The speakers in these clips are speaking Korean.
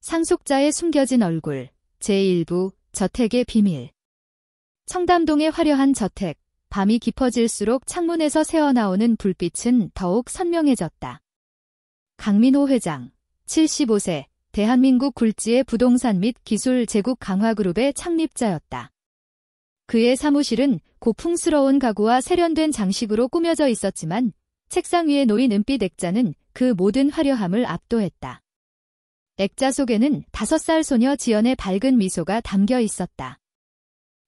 상속자의 숨겨진 얼굴 제1부 저택의 비밀. 청담동의 화려한 저택. 밤이 깊어질수록 창문에서 새어나오는 불빛은 더욱 선명해졌다. 강민호 회장, 75세, 대한민국 굴지의 부동산 및 기술 제국 강화그룹의 창립자였다. 그의 사무실은 고풍스러운 가구와 세련된 장식으로 꾸며져 있었지만 책상 위에 놓인 은빛 액자는 그 모든 화려함을 압도했다. 액자 속에는 5살 소녀 지연의 밝은 미소가 담겨 있었다.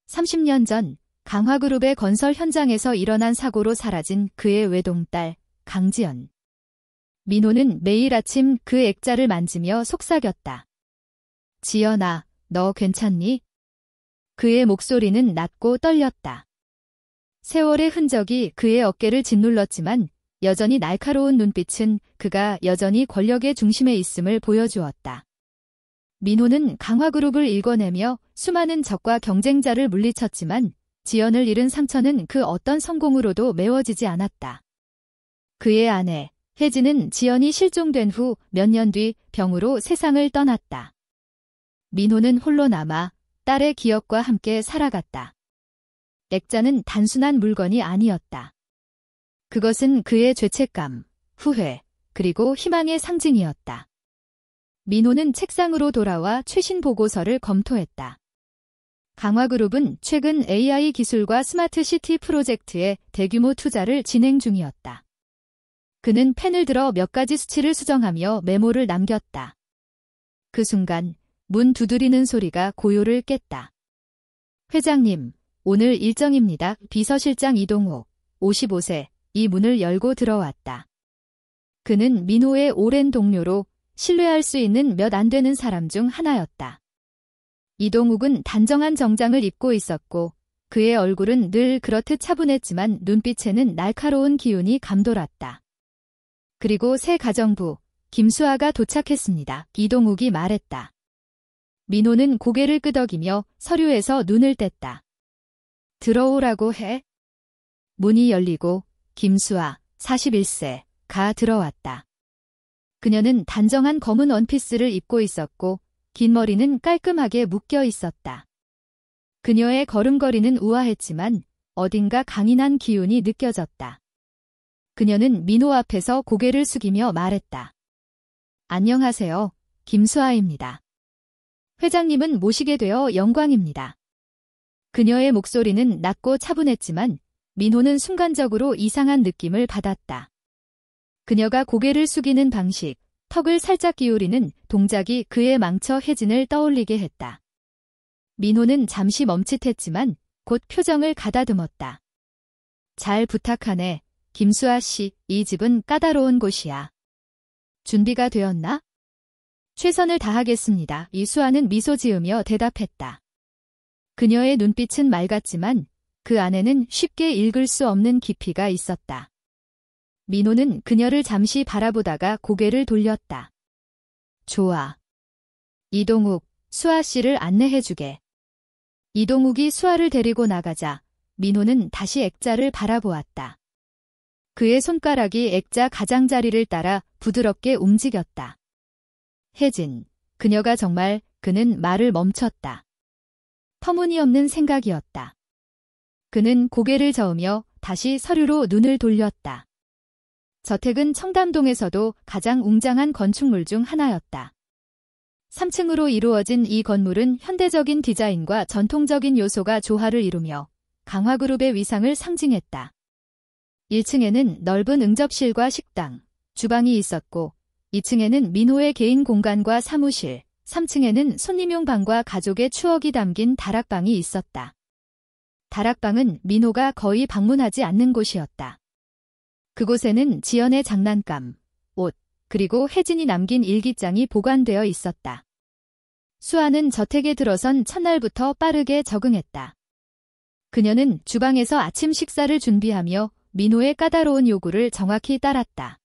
30년 전 강화그룹의 건설 현장에서 일어난 사고로 사라진 그의 외동딸 강지연. 민호는 매일 아침 그 액자를 만지며 속삭였다. 지연아, 너 괜찮니? 그의 목소리는 낮고 떨렸다. 세월의 흔적이 그의 어깨를 짓눌렀지만 여전히 날카로운 눈빛은 그가 여전히 권력의 중심에 있음을 보여주었다. 민호는 강화그룹을 일궈내며 수많은 적과 경쟁자를 물리쳤지만 지연을 잃은 상처는 그 어떤 성공으로도 메워지지 않았다. 그의 아내, 혜진은 지연이 실종된 후 몇 년 뒤 병으로 세상을 떠났다. 민호는 홀로 남아 딸의 기억과 함께 살아갔다. 액자는 단순한 물건이 아니었다. 그것은 그의 죄책감, 후회, 그리고 희망의 상징이었다. 민호는 책상으로 돌아와 최신 보고서를 검토했다. 강화그룹은 최근 AI 기술과 스마트시티 프로젝트에 대규모 투자를 진행 중이었다. 그는 펜을 들어 몇 가지 수치를 수정하며 메모를 남겼다. 그 순간 문 두드리는 소리가 고요를 깼다. 회장님, 오늘 일정입니다. 비서실장 이동욱, 55세, 이 문을 열고 들어왔다. 그는 민호의 오랜 동료로 신뢰할 수 있는 몇 안 되는 사람 중 하나였다. 이동욱은 단정한 정장을 입고 있었고 그의 얼굴은 늘 그렇듯 차분했지만 눈빛에는 날카로운 기운이 감돌았다. 그리고 새 가정부, 김수아가 도착했습니다. 이동욱이 말했다. 민호는 고개를 끄덕이며 서류에서 눈을 뗐다. 들어오라고 해? 문이 열리고 김수아, 41세가 들어왔다. 그녀는 단정한 검은 원피스를 입고 있었고 긴 머리는 깔끔하게 묶여 있었다. 그녀의 걸음걸이는 우아했지만 어딘가 강인한 기운이 느껴졌다. 그녀는 민호 앞에서 고개를 숙이며 말했다. 안녕하세요. 김수아입니다. 회장님은 모시게 되어 영광입니다. 그녀의 목소리는 낮고 차분했지만 민호는 순간적으로 이상한 느낌을 받았다. 그녀가 고개를 숙이는 방식, 턱을 살짝 기울이는 동작이 그의 망쳐 혜진을 떠올리게 했다. 민호는 잠시 멈칫했지만 곧 표정을 가다듬었다. 잘 부탁하네, 김수아 씨, 이 집은 까다로운 곳이야. 준비가 되었나? 최선을 다하겠습니다. 이수아는 미소 지으며 대답했다. 그녀의 눈빛은 맑았지만 그 안에는 쉽게 읽을 수 없는 깊이가 있었다. 민호는 그녀를 잠시 바라보다가 고개를 돌렸다. 좋아. 이동욱, 수아 씨를 안내해주게. 이동욱이 수아를 데리고 나가자 민호는 다시 액자를 바라보았다. 그의 손가락이 액자 가장자리를 따라 부드럽게 움직였다. 혜진, 그녀가 정말, 그는 말을 멈췄다. 터무니없는 생각이었다. 그는 고개를 저으며 다시 서류로 눈을 돌렸다. 저택은 청담동에서도 가장 웅장한 건축물 중 하나였다. 3층으로 이루어진 이 건물은 현대적인 디자인과 전통적인 요소가 조화를 이루며 강화그룹의 위상을 상징했다. 1층에는 넓은 응접실과 식당, 주방이 있었고 2층에는 민호의 개인 공간과 사무실, 3층에는 손님용 방과 가족의 추억이 담긴 다락방이 있었다. 다락방은 민호가 거의 방문하지 않는 곳이었다. 그곳에는 지연의 장난감, 옷, 그리고 혜진이 남긴 일기장이 보관되어 있었다. 수아는 저택에 들어선 첫날부터 빠르게 적응했다. 그녀는 주방에서 아침 식사를 준비하며 민호의 까다로운 요구를 정확히 따랐다.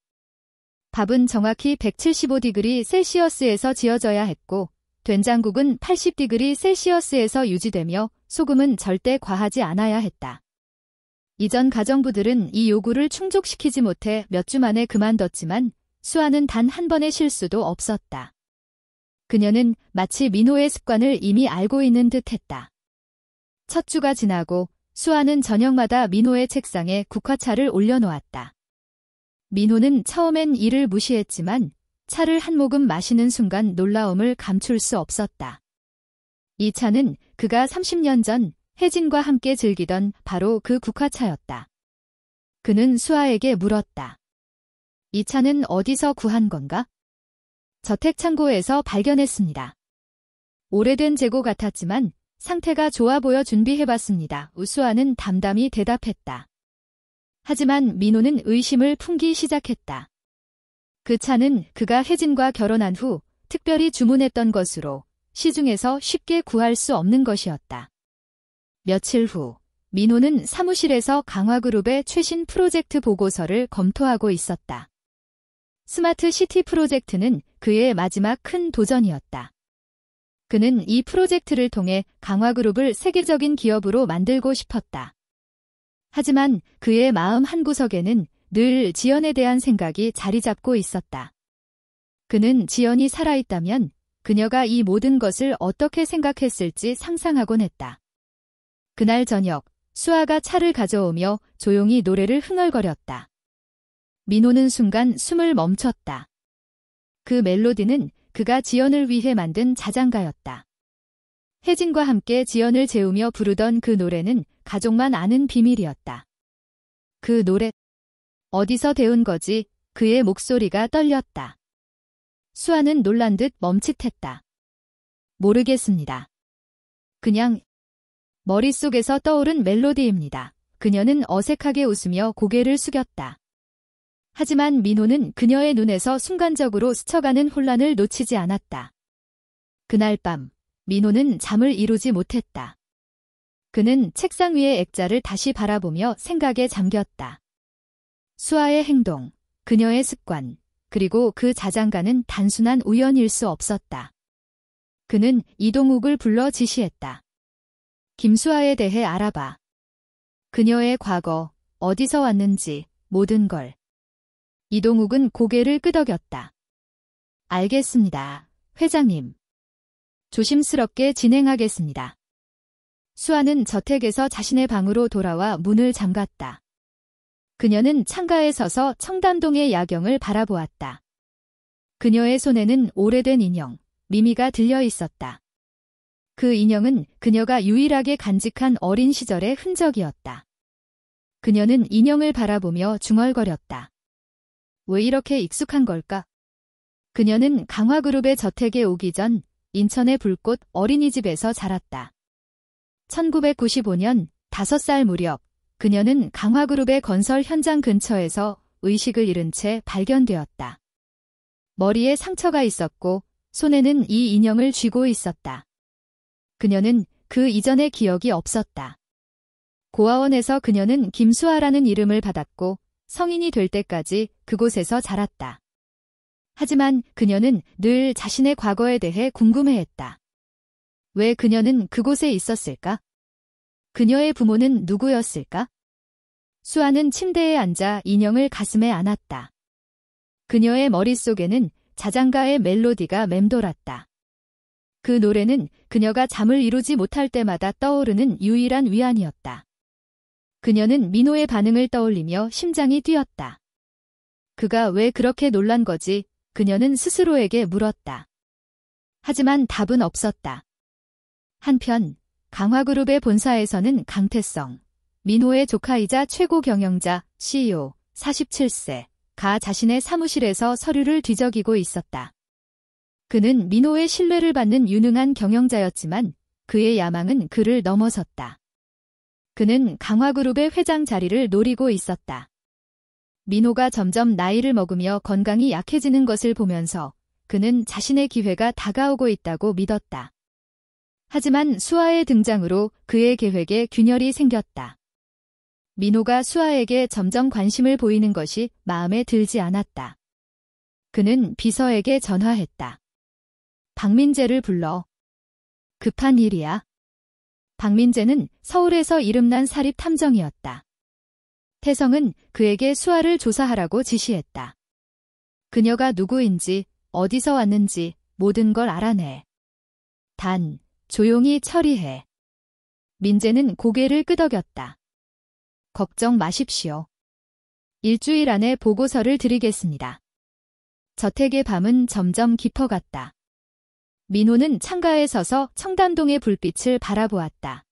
밥은 정확히 175디그리 셀시어스에서 지어져야 했고 된장국은 80디그리 셀시어스에서 유지되며 소금은 절대 과하지 않아야 했다. 이전 가정부들은 이 요구를 충족시키지 못해 몇 주 만에 그만뒀지만 수아는 단 한 번의 실수도 없었다. 그녀는 마치 민호의 습관을 이미 알고 있는 듯 했다. 첫 주가 지나고 수아는 저녁마다 민호의 책상에 국화차를 올려놓았다. 민호는 처음엔 이를 무시했지만 차를 한 모금 마시는 순간 놀라움을 감출 수 없었다. 이 차는 그가 30년 전 혜진과 함께 즐기던 바로 그 국화차였다. 그는 수아에게 물었다. 이 차는 어디서 구한 건가? 저택 창고에서 발견했습니다. 오래된 재고 같았지만 상태가 좋아 보여 준비해봤습니다. 수아는 담담히 대답했다. 하지만 민호는 의심을 품기 시작했다. 그 차는 그가 혜진과 결혼한 후 특별히 주문했던 것으로 시중에서 쉽게 구할 수 없는 것이었다. 며칠 후 민호는 사무실에서 강화그룹의 최신 프로젝트 보고서를 검토하고 있었다. 스마트 시티 프로젝트는 그의 마지막 큰 도전이었다. 그는 이 프로젝트를 통해 강화그룹을 세계적인 기업으로 만들고 싶었다. 하지만 그의 마음 한구석에는 늘 지연에 대한 생각이 자리 잡고 있었다. 그는 지연이 살아있다면 그녀가 이 모든 것을 어떻게 생각했을지 상상하곤 했다. 그날 저녁, 수아가 차를 가져오며 조용히 노래를 흥얼거렸다. 민호는 순간 숨을 멈췄다. 그 멜로디는 그가 지연을 위해 만든 자장가였다. 혜진과 함께 지연을 재우며 부르던 그 노래는 가족만 아는 비밀이었다. 그 노래, 어디서 배운 거지? 그의 목소리가 떨렸다. 수아는 놀란 듯 멈칫했다. 모르겠습니다. 그냥 머릿속에서 떠오른 멜로디입니다. 그녀는 어색하게 웃으며 고개를 숙였다. 하지만 민호는 그녀의 눈에서 순간적으로 스쳐가는 혼란을 놓치지 않았다. 그날 밤, 민호는 잠을 이루지 못했다. 그는 책상 위의 액자를 다시 바라보며 생각에 잠겼다. 수아의 행동, 그녀의 습관, 그리고 그 자장가는 단순한 우연일 수 없었다. 그는 이동욱을 불러 지시했다. 김수아에 대해 알아봐. 그녀의 과거, 어디서 왔는지, 모든 걸. 이동욱은 고개를 끄덕였다. 알겠습니다, 회장님. 조심스럽게 진행하겠습니다. 수아는 저택에서 자신의 방으로 돌아와 문을 잠갔다. 그녀는 창가에 서서 청담동의 야경을 바라보았다. 그녀의 손에는 오래된 인형, 미미가 들려 있었다. 그 인형은 그녀가 유일하게 간직한 어린 시절의 흔적이었다. 그녀는 인형을 바라보며 중얼거렸다. 왜 이렇게 익숙한 걸까? 그녀는 강화그룹의 저택에 오기 전 인천의 불꽃 어린이집에서 자랐다. 1995년 5살 무렵 그녀는 강화그룹의 건설 현장 근처에서 의식을 잃은 채 발견되었다. 머리에 상처가 있었고 손에는 이 인형을 쥐고 있었다. 그녀는 그 이전의 기억이 없었다. 고아원에서 그녀는 김수아라는 이름을 받았고 성인이 될 때까지 그곳에서 자랐다. 하지만 그녀는 늘 자신의 과거에 대해 궁금해했다. 왜 그녀는 그곳에 있었을까? 그녀의 부모는 누구였을까? 수아는 침대에 앉아 인형을 가슴에 안았다. 그녀의 머릿속에는 자장가의 멜로디가 맴돌았다. 그 노래는 그녀가 잠을 이루지 못할 때마다 떠오르는 유일한 위안이었다. 그녀는 민호의 반응을 떠올리며 심장이 뛰었다. 그가 왜 그렇게 놀란 거지? 그녀는 스스로에게 물었다. 하지만 답은 없었다. 한편 강화그룹의 본사에서는 강태성, 민호의 조카이자 최고 경영자 CEO 47세가 자신의 사무실에서 서류를 뒤적이고 있었다. 그는 민호의 신뢰를 받는 유능한 경영자였지만 그의 야망은 그를 넘어섰다. 그는 강화그룹의 회장 자리를 노리고 있었다. 민호가 점점 나이를 먹으며 건강이 약해지는 것을 보면서 그는 자신의 기회가 다가오고 있다고 믿었다. 하지만 수아의 등장으로 그의 계획에 균열이 생겼다. 민호가 수아에게 점점 관심을 보이는 것이 마음에 들지 않았다. 그는 비서에게 전화했다. 박민재를 불러. 급한 일이야. 박민재는 서울에서 이름난 사립탐정이었다. 태성은 그에게 수아를 조사하라고 지시했다. 그녀가 누구인지, 어디서 왔는지, 모든 걸 알아내. 단, 조용히 처리해. 민재는 고개를 끄덕였다. 걱정 마십시오. 일주일 안에 보고서를 드리겠습니다. 저택의 밤은 점점 깊어갔다. 민호는 창가에 서서 청담동의 불빛을 바라보았다.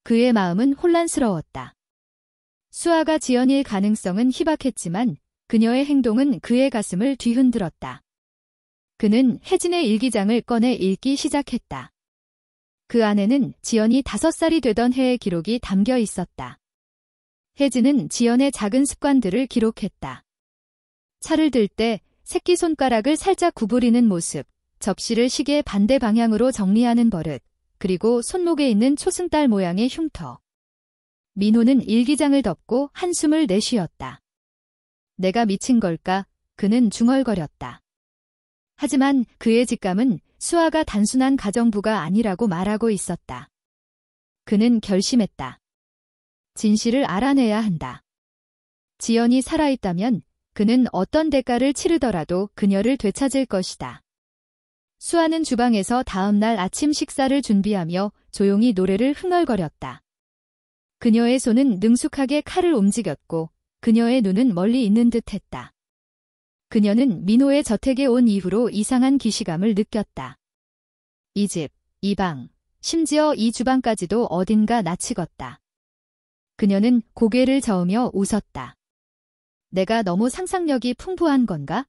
그의 마음은 혼란스러웠다. 수아가 지연일 가능성은 희박했지만 그녀의 행동은 그의 가슴을 뒤흔들었다. 그는 혜진의 일기장을 꺼내 읽기 시작했다. 그 안에는 지연이 5살이 되던 해의 기록이 담겨 있었다. 혜진은 지연의 작은 습관들을 기록했다. 차를 들 때 새끼손가락을 살짝 구부리는 모습, 접시를 시계 반대 방향으로 정리하는 버릇, 그리고 손목에 있는 초승달 모양의 흉터. 민호는 일기장을 덮고 한숨을 내쉬었다. 내가 미친 걸까? 그는 중얼거렸다. 하지만 그의 직감은 수아가 단순한 가정부가 아니라고 말하고 있었다. 그는 결심했다. 진실을 알아내야 한다. 지연이 살아있다면 그는 어떤 대가를 치르더라도 그녀를 되찾을 것이다. 수아는 주방에서 다음 날 아침 식사를 준비하며 조용히 노래를 흥얼거렸다. 그녀의 손은 능숙하게 칼을 움직였고 그녀의 눈은 멀리 있는 듯했다. 그녀는 민호의 저택에 온 이후로 이상한 기시감을 느꼈다. 이 집, 이 방, 심지어 이 주방까지도 어딘가 낯익었다. 그녀는 고개를 저으며 웃었다. 내가 너무 상상력이 풍부한 건가?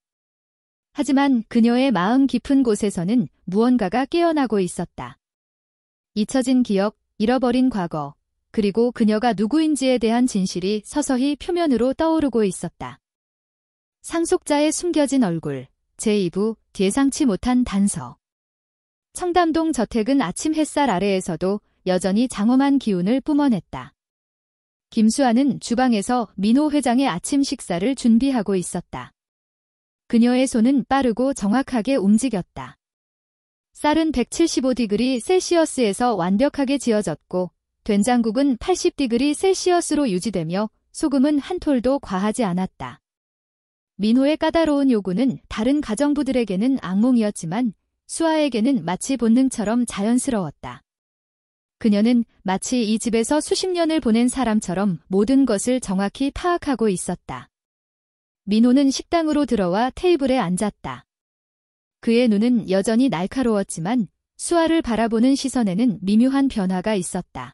하지만 그녀의 마음 깊은 곳에서는 무언가가 깨어나고 있었다. 잊혀진 기억, 잃어버린 과거, 그리고 그녀가 누구인지에 대한 진실이 서서히 표면으로 떠오르고 있었다. 상속자의 숨겨진 얼굴, 제2부, 예상치 못한 단서. 청담동 저택은 아침 햇살 아래에서도 여전히 장엄한 기운을 뿜어냈다. 김수아는 주방에서 민호 회장의 아침 식사를 준비하고 있었다. 그녀의 손은 빠르고 정확하게 움직였다. 쌀은 175디그리 셀시어스에서 완벽하게 지어졌고 된장국은 80디그리 셀시어스로 유지되며 소금은 한 톨도 과하지 않았다. 민호의 까다로운 요구는 다른 가정부들에게는 악몽이었지만 수아에게는 마치 본능처럼 자연스러웠다. 그녀는 마치 이 집에서 수십 년을 보낸 사람처럼 모든 것을 정확히 파악하고 있었다. 민호는 식당으로 들어와 테이블에 앉았다. 그의 눈은 여전히 날카로웠지만 수아를 바라보는 시선에는 미묘한 변화가 있었다.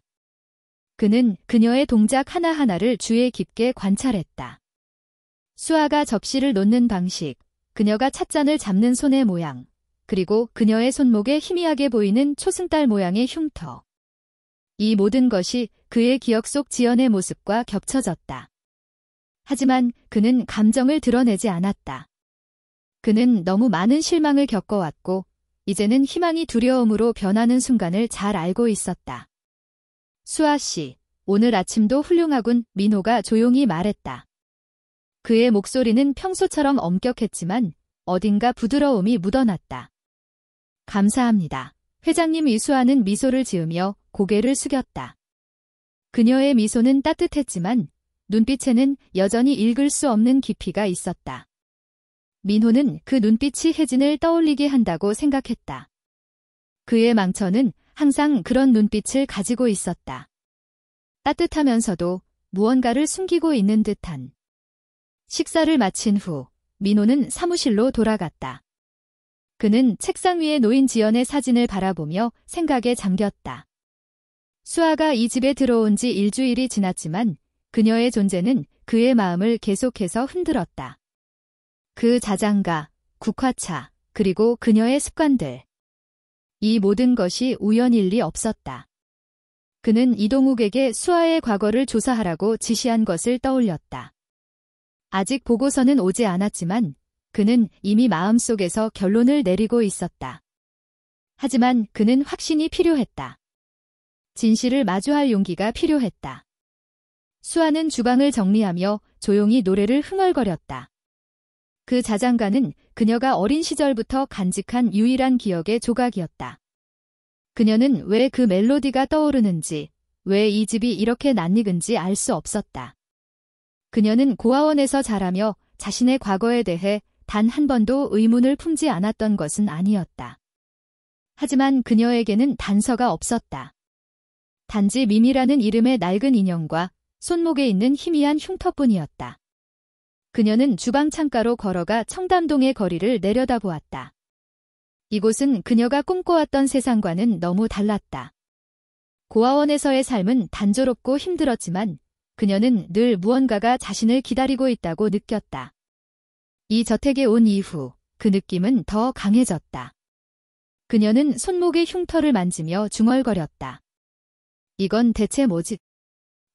그는 그녀의 동작 하나하나를 주의 깊게 관찰했다. 수아가 접시를 놓는 방식, 그녀가 찻잔을 잡는 손의 모양, 그리고 그녀의 손목에 희미하게 보이는 초승달 모양의 흉터. 이 모든 것이 그의 기억 속 지연의 모습과 겹쳐졌다. 하지만 그는 감정을 드러내지 않았다. 그는 너무 많은 실망을 겪어왔고 이제는 희망이 두려움으로 변하는 순간을 잘 알고 있었다. 수아 씨, 오늘 아침도 훌륭하군, 민호가 조용히 말했다. 그의 목소리는 평소처럼 엄격했지만 어딘가 부드러움이 묻어났다. 감사합니다. 회장님. 이수아는 미소를 지으며 고개를 숙였다. 그녀의 미소는 따뜻했지만 눈빛에는 여전히 읽을 수 없는 깊이가 있었다. 민호는 그 눈빛이 혜진을 떠올리게 한다고 생각했다. 그의 망쳐는 항상 그런 눈빛을 가지고 있었다. 따뜻하면서도 무언가를 숨기고 있는 듯한. 식사를 마친 후 민호는 사무실로 돌아갔다. 그는 책상 위에 놓인 지연의 사진을 바라보며 생각에 잠겼다. 수아가 이 집에 들어온 지 일주일이 지났지만 그녀의 존재는 그의 마음을 계속해서 흔들었다. 그 자장가, 국화차, 그리고 그녀의 습관들. 이 모든 것이 우연일 리 없었다. 그는 이동욱에게 수아의 과거를 조사하라고 지시한 것을 떠올렸다. 아직 보고서는 오지 않았지만 그는 이미 마음속에서 결론을 내리고 있었다. 하지만 그는 확신이 필요했다. 진실을 마주할 용기가 필요했다. 수아는 주방을 정리하며 조용히 노래를 흥얼거렸다. 그 자장가는 그녀가 어린 시절부터 간직한 유일한 기억의 조각이었다. 그녀는 왜 그 멜로디가 떠오르는지, 왜 이 집이 이렇게 낯익은지 알 수 없었다. 그녀는 고아원에서 자라며 자신의 과거에 대해 단 한 번도 의문을 품지 않았던 것은 아니었다. 하지만 그녀에게는 단서가 없었다. 단지 미미라는 이름의 낡은 인형과 손목에 있는 희미한 흉터뿐이었다. 그녀는 주방 창가로 걸어가 청담동의 거리를 내려다보았다. 이곳은 그녀가 꿈꿔왔던 세상과는 너무 달랐다. 고아원에서의 삶은 단조롭고 힘들었지만 그녀는 늘 무언가가 자신을 기다리고 있다고 느꼈다. 이 저택에 온 이후 그 느낌은 더 강해졌다. 그녀는 손목의 흉터를 만지며 중얼거렸다. 이건 대체 뭐지?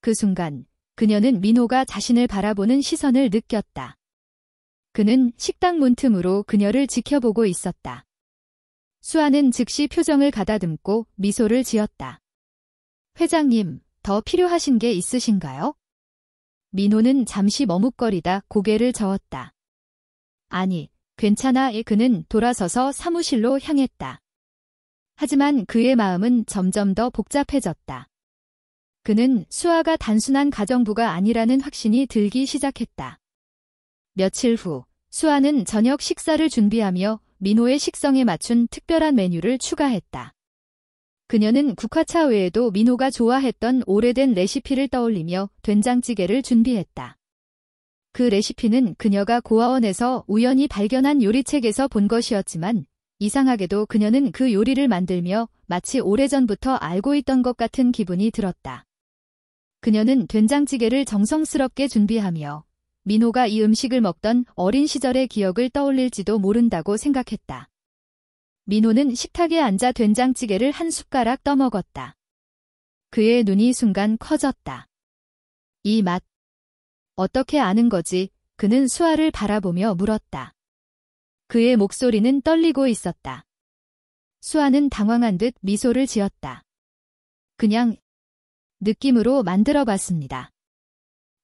그 순간 그녀는 민호가 자신을 바라보는 시선을 느꼈다. 그는 식당 문틈으로 그녀를 지켜보고 있었다. 수아는 즉시 표정을 가다듬고 미소를 지었다. 회장님, 더 필요하신 게 있으신가요? 민호는 잠시 머뭇거리다 고개를 저었다. 아니, 괜찮아. 그는 돌아서서 사무실로 향했다. 하지만 그의 마음은 점점 더 복잡해졌다. 그는 수아가 단순한 가정부가 아니라는 확신이 들기 시작했다. 며칠 후, 수아는 저녁 식사를 준비하며 민호의 식성에 맞춘 특별한 메뉴를 추가했다. 그녀는 국화차 외에도 민호가 좋아했던 오래된 레시피를 떠올리며 된장찌개를 준비했다. 그 레시피는 그녀가 고아원에서 우연히 발견한 요리책에서 본 것이었지만 이상하게도 그녀는 그 요리를 만들며 마치 오래전부터 알고 있던 것 같은 기분이 들었다. 그녀는 된장찌개를 정성스럽게 준비하며 민호가 이 음식을 먹던 어린 시절의 기억을 떠올릴지도 모른다고 생각했다. 민호는 식탁에 앉아 된장찌개를 한 숟가락 떠먹었다. 그의 눈이 순간 커졌다. 이 맛. 어떻게 아는 거지? 그는 수아를 바라보며 물었다. 그의 목소리는 떨리고 있었다. 수아는 당황한 듯 미소를 지었다. 그냥 느낌으로 만들어봤습니다.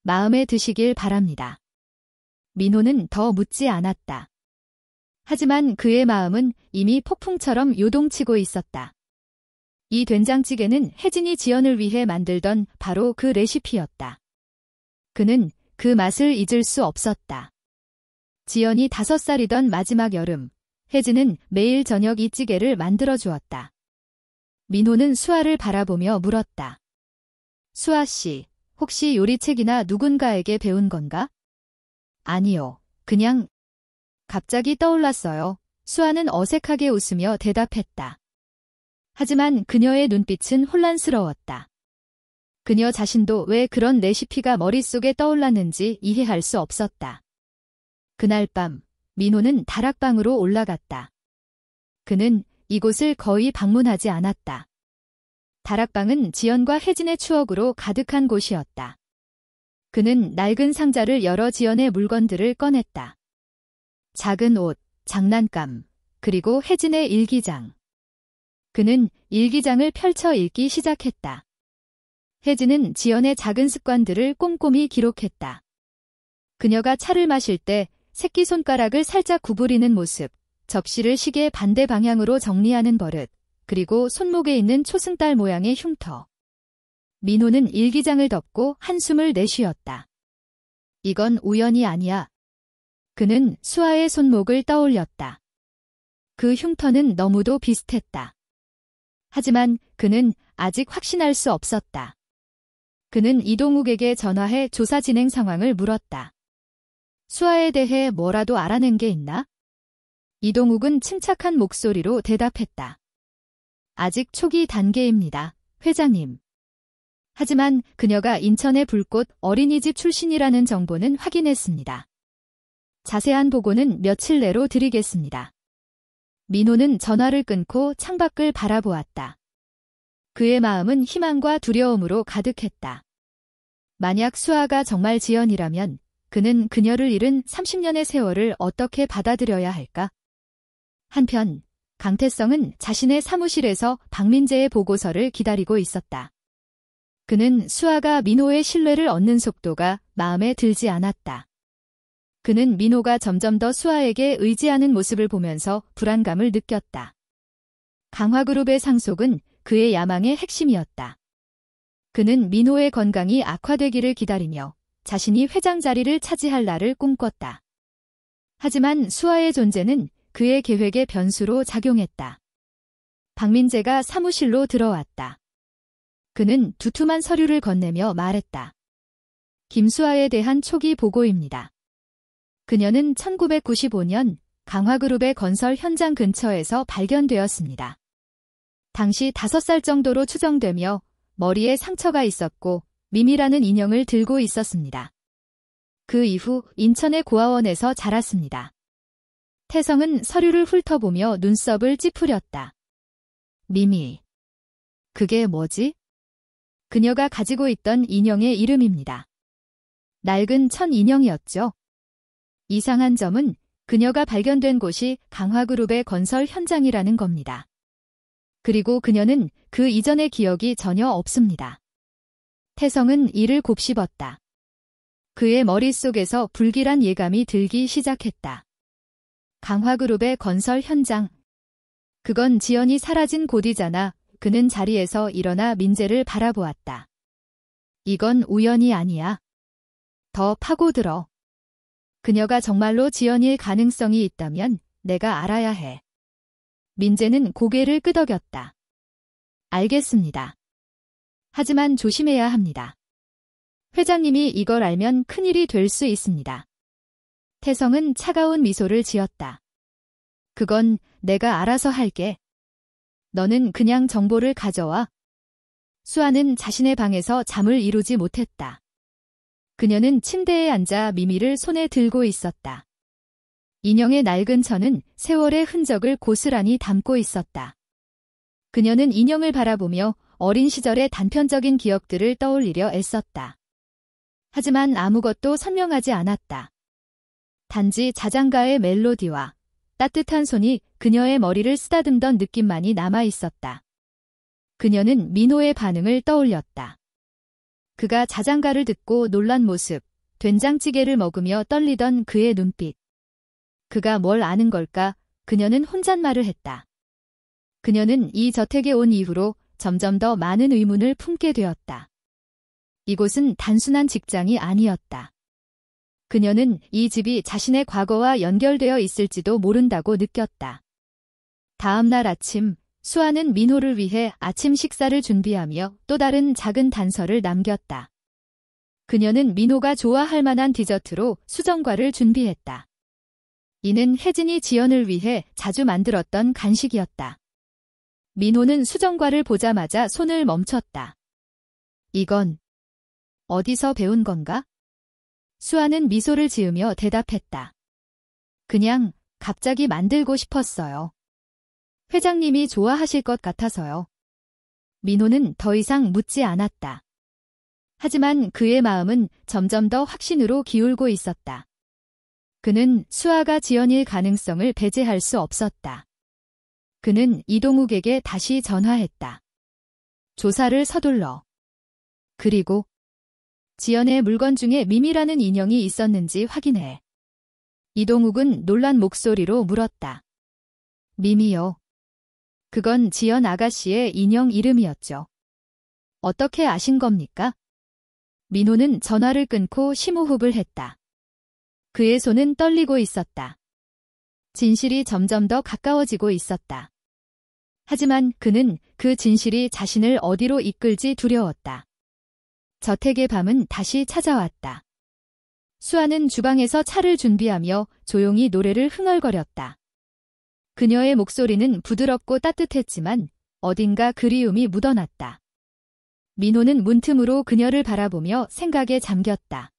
마음에 드시길 바랍니다. 민호는 더 묻지 않았다. 하지만 그의 마음은 이미 폭풍처럼 요동치고 있었다. 이 된장찌개는 혜진이 지연을 위해 만들던 바로 그 레시피였다. 그는 그 맛을 잊을 수 없었다. 지연이 5살이던 마지막 여름, 혜진은 매일 저녁 이 찌개를 만들어 주었다. 민호는 수아를 바라보며 물었다. 수아 씨, 혹시 요리책이나 누군가에게 배운 건가? 아니요, 그냥 갑자기 떠올랐어요. 수아는 어색하게 웃으며 대답했다. 하지만 그녀의 눈빛은 혼란스러웠다. 그녀 자신도 왜 그런 레시피가 머릿속에 떠올랐는지 이해할 수 없었다. 그날 밤, 민호는 다락방으로 올라갔다. 그는 이곳을 거의 방문하지 않았다. 다락방은 지연과 혜진의 추억으로 가득한 곳이었다. 그는 낡은 상자를 열어 지연의 물건들을 꺼냈다. 작은 옷, 장난감, 그리고 혜진의 일기장. 그는 일기장을 펼쳐 읽기 시작했다. 혜진은 지연의 작은 습관들을 꼼꼼히 기록했다. 그녀가 차를 마실 때 새끼손가락을 살짝 구부리는 모습, 접시를 시계 반대 방향으로 정리하는 버릇, 그리고 손목에 있는 초승달 모양의 흉터. 민호는 일기장을 덮고 한숨을 내쉬었다. 이건 우연이 아니야. 그는 수아의 손목을 떠올렸다. 그 흉터는 너무도 비슷했다. 하지만 그는 아직 확신할 수 없었다. 그는 이동욱에게 전화해 조사 진행 상황을 물었다. 수아에 대해 뭐라도 알아낸 게 있나? 이동욱은 침착한 목소리로 대답했다. 아직 초기 단계입니다, 회장님. 하지만 그녀가 인천의 불꽃 어린이집 출신이라는 정보는 확인했습니다. 자세한 보고는 며칠 내로 드리겠습니다. 민호는 전화를 끊고 창밖을 바라보았다. 그의 마음은 희망과 두려움으로 가득했다. 만약 수아가 정말 지연이라면 그는 그녀를 잃은 30년의 세월을 어떻게 받아들여야 할까? 한편 강태성은 자신의 사무실에서 박민재의 보고서를 기다리고 있었다. 그는 수아가 민호의 신뢰를 얻는 속도가 마음에 들지 않았다. 그는 민호가 점점 더 수아에게 의지하는 모습을 보면서 불안감을 느꼈다. 강화그룹의 상속은 그의 야망의 핵심이었다. 그는 민호의 건강이 악화되기를 기다리며 자신이 회장 자리를 차지할 날을 꿈꿨다. 하지만 수아의 존재는 그의 계획의 변수로 작용했다. 박민재가 사무실로 들어왔다. 그는 두툼한 서류를 건네며 말했다. 김수아에 대한 초기 보고입니다. 그녀는 1995년 강화그룹의 건설 현장 근처에서 발견되었습니다. 당시 5살 정도로 추정되며 머리에 상처가 있었고 미미라는 인형을 들고 있었습니다. 그 이후 인천의 고아원에서 자랐습니다. 태성은 서류를 훑어보며 눈썹을 찌푸렸다. 미미. 그게 뭐지? 그녀가 가지고 있던 인형의 이름입니다. 낡은 천 인형이었죠. 이상한 점은 그녀가 발견된 곳이 강화그룹의 건설 현장이라는 겁니다. 그리고 그녀는 그 이전의 기억이 전혀 없습니다. 태성은 이를 곱씹었다. 그의 머릿속에서 불길한 예감이 들기 시작했다. 강화그룹의 건설 현장. 그건 지연이 사라진 곳이잖아. 그는 자리에서 일어나 민재를 바라보았다. 이건 우연이 아니야. 더 파고들어. 그녀가 정말로 지연일 가능성이 있다면 내가 알아야 해. 민재는 고개를 끄덕였다. 알겠습니다. 하지만 조심해야 합니다. 회장님이 이걸 알면 큰일이 될 수 있습니다. 태성은 차가운 미소를 지었다. 그건 내가 알아서 할게. 너는 그냥 정보를 가져와. 수아는 자신의 방에서 잠을 이루지 못했다. 그녀는 침대에 앉아 미미를 손에 들고 있었다. 인형의 낡은 천은 세월의 흔적을 고스란히 담고 있었다. 그녀는 인형을 바라보며 어린 시절의 단편적인 기억들을 떠올리려 애썼다. 하지만 아무것도 선명하지 않았다. 단지 자장가의 멜로디와 따뜻한 손이 그녀의 머리를 쓰다듬던 느낌만이 남아 있었다. 그녀는 민호의 반응을 떠올렸다. 그가 자장가를 듣고 놀란 모습, 된장찌개를 먹으며 떨리던 그의 눈빛. 그가 뭘 아는 걸까? 그녀는 혼잣말을 했다. 그녀는 이 저택에 온 이후로 점점 더 많은 의문을 품게 되었다. 이곳은 단순한 직장이 아니었다. 그녀는 이 집이 자신의 과거와 연결되어 있을지도 모른다고 느꼈다. 다음 날 아침, 수아는 민호를 위해 아침 식사를 준비하며 또 다른 작은 단서를 남겼다. 그녀는 민호가 좋아할 만한 디저트로 수정과를 준비했다. 이는 혜진이 지연을 위해 자주 만들었던 간식이었다. 민호는 수정과를 보자마자 손을 멈췄다. 이건 어디서 배운 건가? 수아는 미소를 지으며 대답했다. 그냥 갑자기 만들고 싶었어요. 회장님이 좋아하실 것 같아서요. 민호는 더 이상 묻지 않았다. 하지만 그의 마음은 점점 더 확신으로 기울고 있었다. 그는 수아가 지연일 가능성을 배제할 수 없었다. 그는 이동욱에게 다시 전화했다. 조사를 서둘러. 그리고 지연의 물건 중에 미미라는 인형이 있었는지 확인해. 이동욱은 놀란 목소리로 물었다. 미미요. 그건 지연 아가씨의 인형 이름이었죠. 어떻게 아신 겁니까? 민호는 전화를 끊고 심호흡을 했다. 그의 손은 떨리고 있었다. 진실이 점점 더 가까워지고 있었다. 하지만 그는 그 진실이 자신을 어디로 이끌지 두려웠다. 저택의 밤은 다시 찾아왔다. 수아는 주방에서 차를 준비하며 조용히 노래를 흥얼거렸다. 그녀의 목소리는 부드럽고 따뜻했지만 어딘가 그리움이 묻어났다. 민호는 문틈으로 그녀를 바라보며 생각에 잠겼다.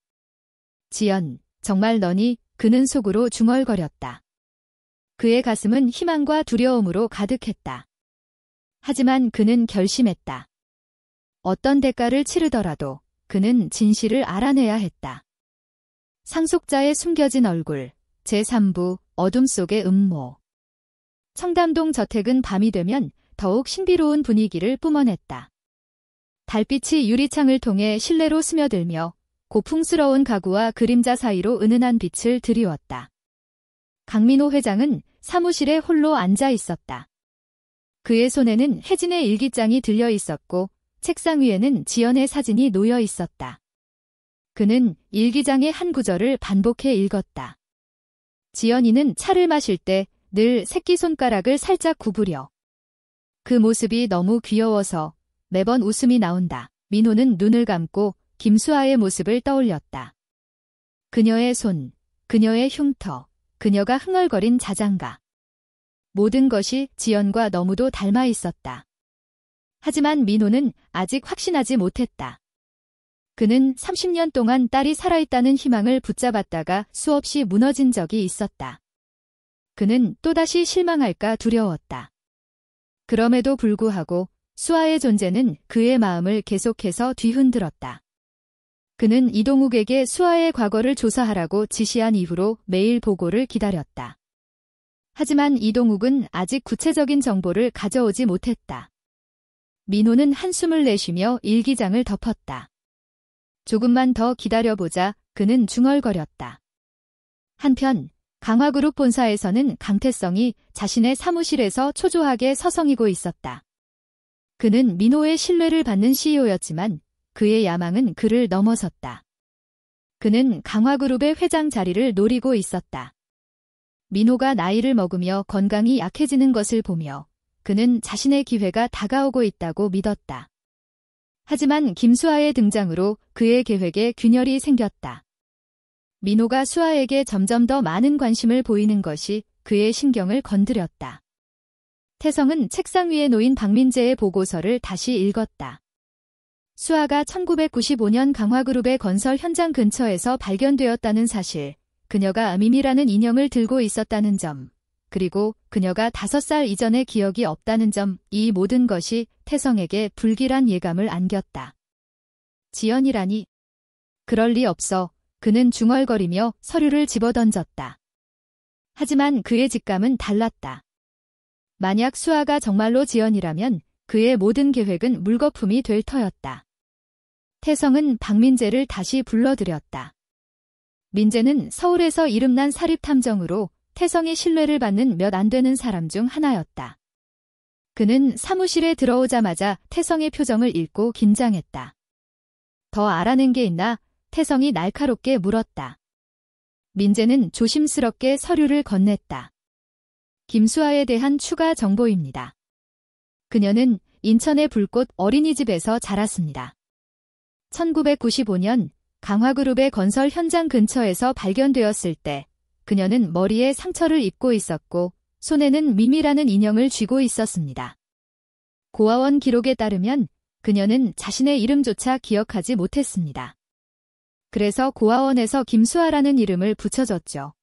지연, 정말 너니? 그는 속으로 중얼거렸다. 그의 가슴은 희망과 두려움으로 가득했다. 하지만 그는 결심했다. 어떤 대가를 치르더라도 그는 진실을 알아내야 했다. 상속자의 숨겨진 얼굴, 제3부 어둠 속의 음모. 청담동 저택은 밤이 되면 더욱 신비로운 분위기를 뿜어냈다. 달빛이 유리창을 통해 실내로 스며들며 고풍스러운 가구와 그림자 사이로 은은한 빛을 드리웠다. 강민호 회장은 사무실에 홀로 앉아 있었다. 그의 손에는 혜진의 일기장이 들려 있었고 책상 위에는 지연의 사진이 놓여 있었다. 그는 일기장의 한 구절을 반복해 읽었다. 지연이는 차를 마실 때 늘 새끼손가락을 살짝 구부려. 그 모습이 너무 귀여워서 매번 웃음이 나온다. 민호는 눈을 감고 김수아의 모습을 떠올렸다. 그녀의 손, 그녀의 흉터, 그녀가 흥얼거린 자장가. 모든 것이 지연과 너무도 닮아 있었다. 하지만 민호는 아직 확신하지 못했다. 그는 30년 동안 딸이 살아있다는 희망을 붙잡았다가 수없이 무너진 적이 있었다. 그는 또다시 실망할까 두려웠다. 그럼에도 불구하고 수아의 존재는 그의 마음을 계속해서 뒤흔들었다. 그는 이동욱에게 수아의 과거를 조사하라고 지시한 이후로 매일 보고를 기다렸다. 하지만 이동욱은 아직 구체적인 정보를 가져오지 못했다. 민호는 한숨을 내쉬며 일기장을 덮었다. 조금만 더 기다려보자 그는 중얼거렸다. 한편 강화그룹 본사에서는 강태성이 자신의 사무실에서 초조하게 서성이고 있었다. 그는 민호의 신뢰를 받는 CEO였지만 그의 야망은 그를 넘어섰다. 그는 강화그룹의 회장 자리를 노리고 있었다. 민호가 나이를 먹으며 건강이 약해지는 것을 보며 그는 자신의 기회가 다가오고 있다고 믿었다. 하지만 김수아의 등장으로 그의 계획에 균열이 생겼다. 민호가 수아에게 점점 더 많은 관심을 보이는 것이 그의 신경을 건드렸다. 태성은 책상 위에 놓인 박민재의 보고서를 다시 읽었다. 수아가 1995년 강화그룹의 건설 현장 근처에서 발견되었다는 사실, 그녀가 미미라는 인형을 들고 있었다는 점, 그리고 그녀가 5살 이전의 기억이 없다는 점, 이 모든 것이 태성에게 불길한 예감을 안겼다. 지연이라니. 그럴 리 없어. 그는 중얼거리며 서류를 집어던졌다. 하지만 그의 직감은 달랐다. 만약 수아가 정말로 지연이라면 그의 모든 계획은 물거품이 될 터였다. 태성은 박민재를 다시 불러들였다. 민재는 서울에서 이름난 사립탐정으로 태성의 신뢰를 받는 몇 안 되는 사람 중 하나였다. 그는 사무실에 들어오자마자 태성의 표정을 읽고 긴장했다. 더 알아낸 게 있나? 태성이 날카롭게 물었다. 민재는 조심스럽게 서류를 건넸다. 김수아에 대한 추가 정보입니다. 그녀는 인천의 불꽃 어린이집에서 자랐습니다. 1995년 강화그룹의 건설 현장 근처에서 발견되었을 때 그녀는 머리에 상처를 입고 있었고 손에는 미미라는 인형을 쥐고 있었습니다. 고아원 기록에 따르면 그녀는 자신의 이름조차 기억하지 못했습니다. 그래서 고아원에서 김수아라는 이름을 붙여줬죠.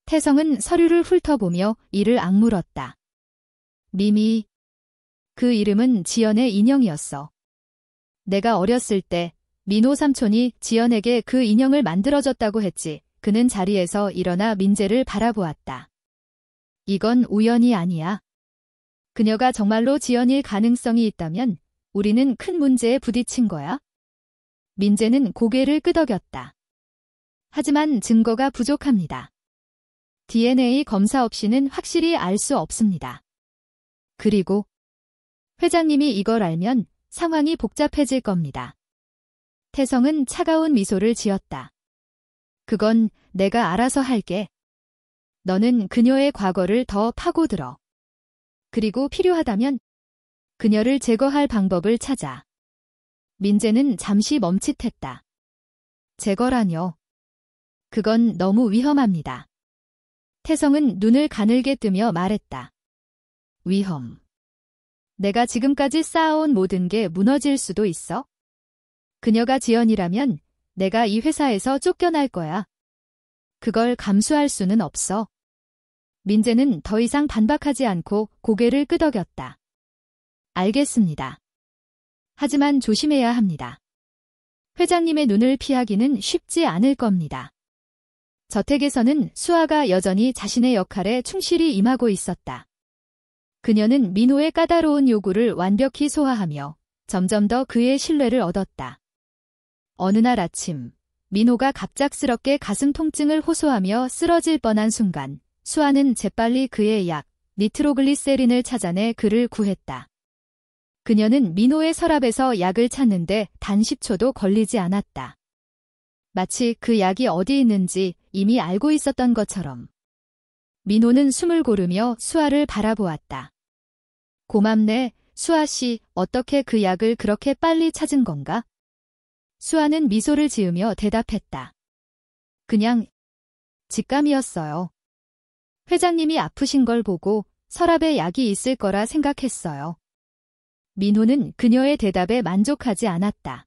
태성은 서류를 훑어보며 이를 악물었다. 미미. 그 이름은 지연의 인형이었어. 내가 어렸을 때 민호 삼촌이 지연에게 그 인형을 만들어줬다고 했지. 그는 자리에서 일어나 민재를 바라보았다. 이건 우연이 아니야. 그녀가 정말로 지연일 가능성이 있다면 우리는 큰 문제에 부딪힌 거야. 민재는 고개를 끄덕였다. 하지만 증거가 부족합니다. DNA 검사 없이는 확실히 알 수 없습니다. 그리고 회장님이 이걸 알면 상황이 복잡해질 겁니다. 태성은 차가운 미소를 지었다. 그건 내가 알아서 할게. 너는 그녀의 과거를 더 파고들어. 그리고 필요하다면 그녀를 제거할 방법을 찾아. 민재는 잠시 멈칫했다. 제거라뇨. 그건 너무 위험합니다. 태성은 눈을 가늘게 뜨며 말했다. 위험. 내가 지금까지 쌓아온 모든 게 무너질 수도 있어? 그녀가 지연이라면 내가 이 회사에서 쫓겨날 거야. 그걸 감수할 수는 없어. 민재는 더 이상 반박하지 않고 고개를 끄덕였다. 알겠습니다. 하지만 조심해야 합니다. 회장님의 눈을 피하기는 쉽지 않을 겁니다. 저택에서는 수아가 여전히 자신의 역할에 충실히 임하고 있었다. 그녀는 민호의 까다로운 요구를 완벽히 소화하며 점점 더 그의 신뢰를 얻었다. 어느 날 아침, 민호가 갑작스럽게 가슴 통증을 호소하며 쓰러질 뻔한 순간, 수아는 재빨리 그의 약, 니트로글리세린을 찾아내 그를 구했다. 그녀는 민호의 서랍에서 약을 찾는데 단 10초도 걸리지 않았다. 마치 그 약이 어디 있는지 이미 알고 있었던 것처럼. 민호는 숨을 고르며 수아를 바라보았다. 고맙네, 수아씨, 어떻게 그 약을 그렇게 빨리 찾은 건가? 수아는 미소를 지으며 대답했다. 그냥 직감이었어요. 회장님이 아프신 걸 보고 서랍에 약이 있을 거라 생각했어요. 민호는 그녀의 대답에 만족하지 않았다.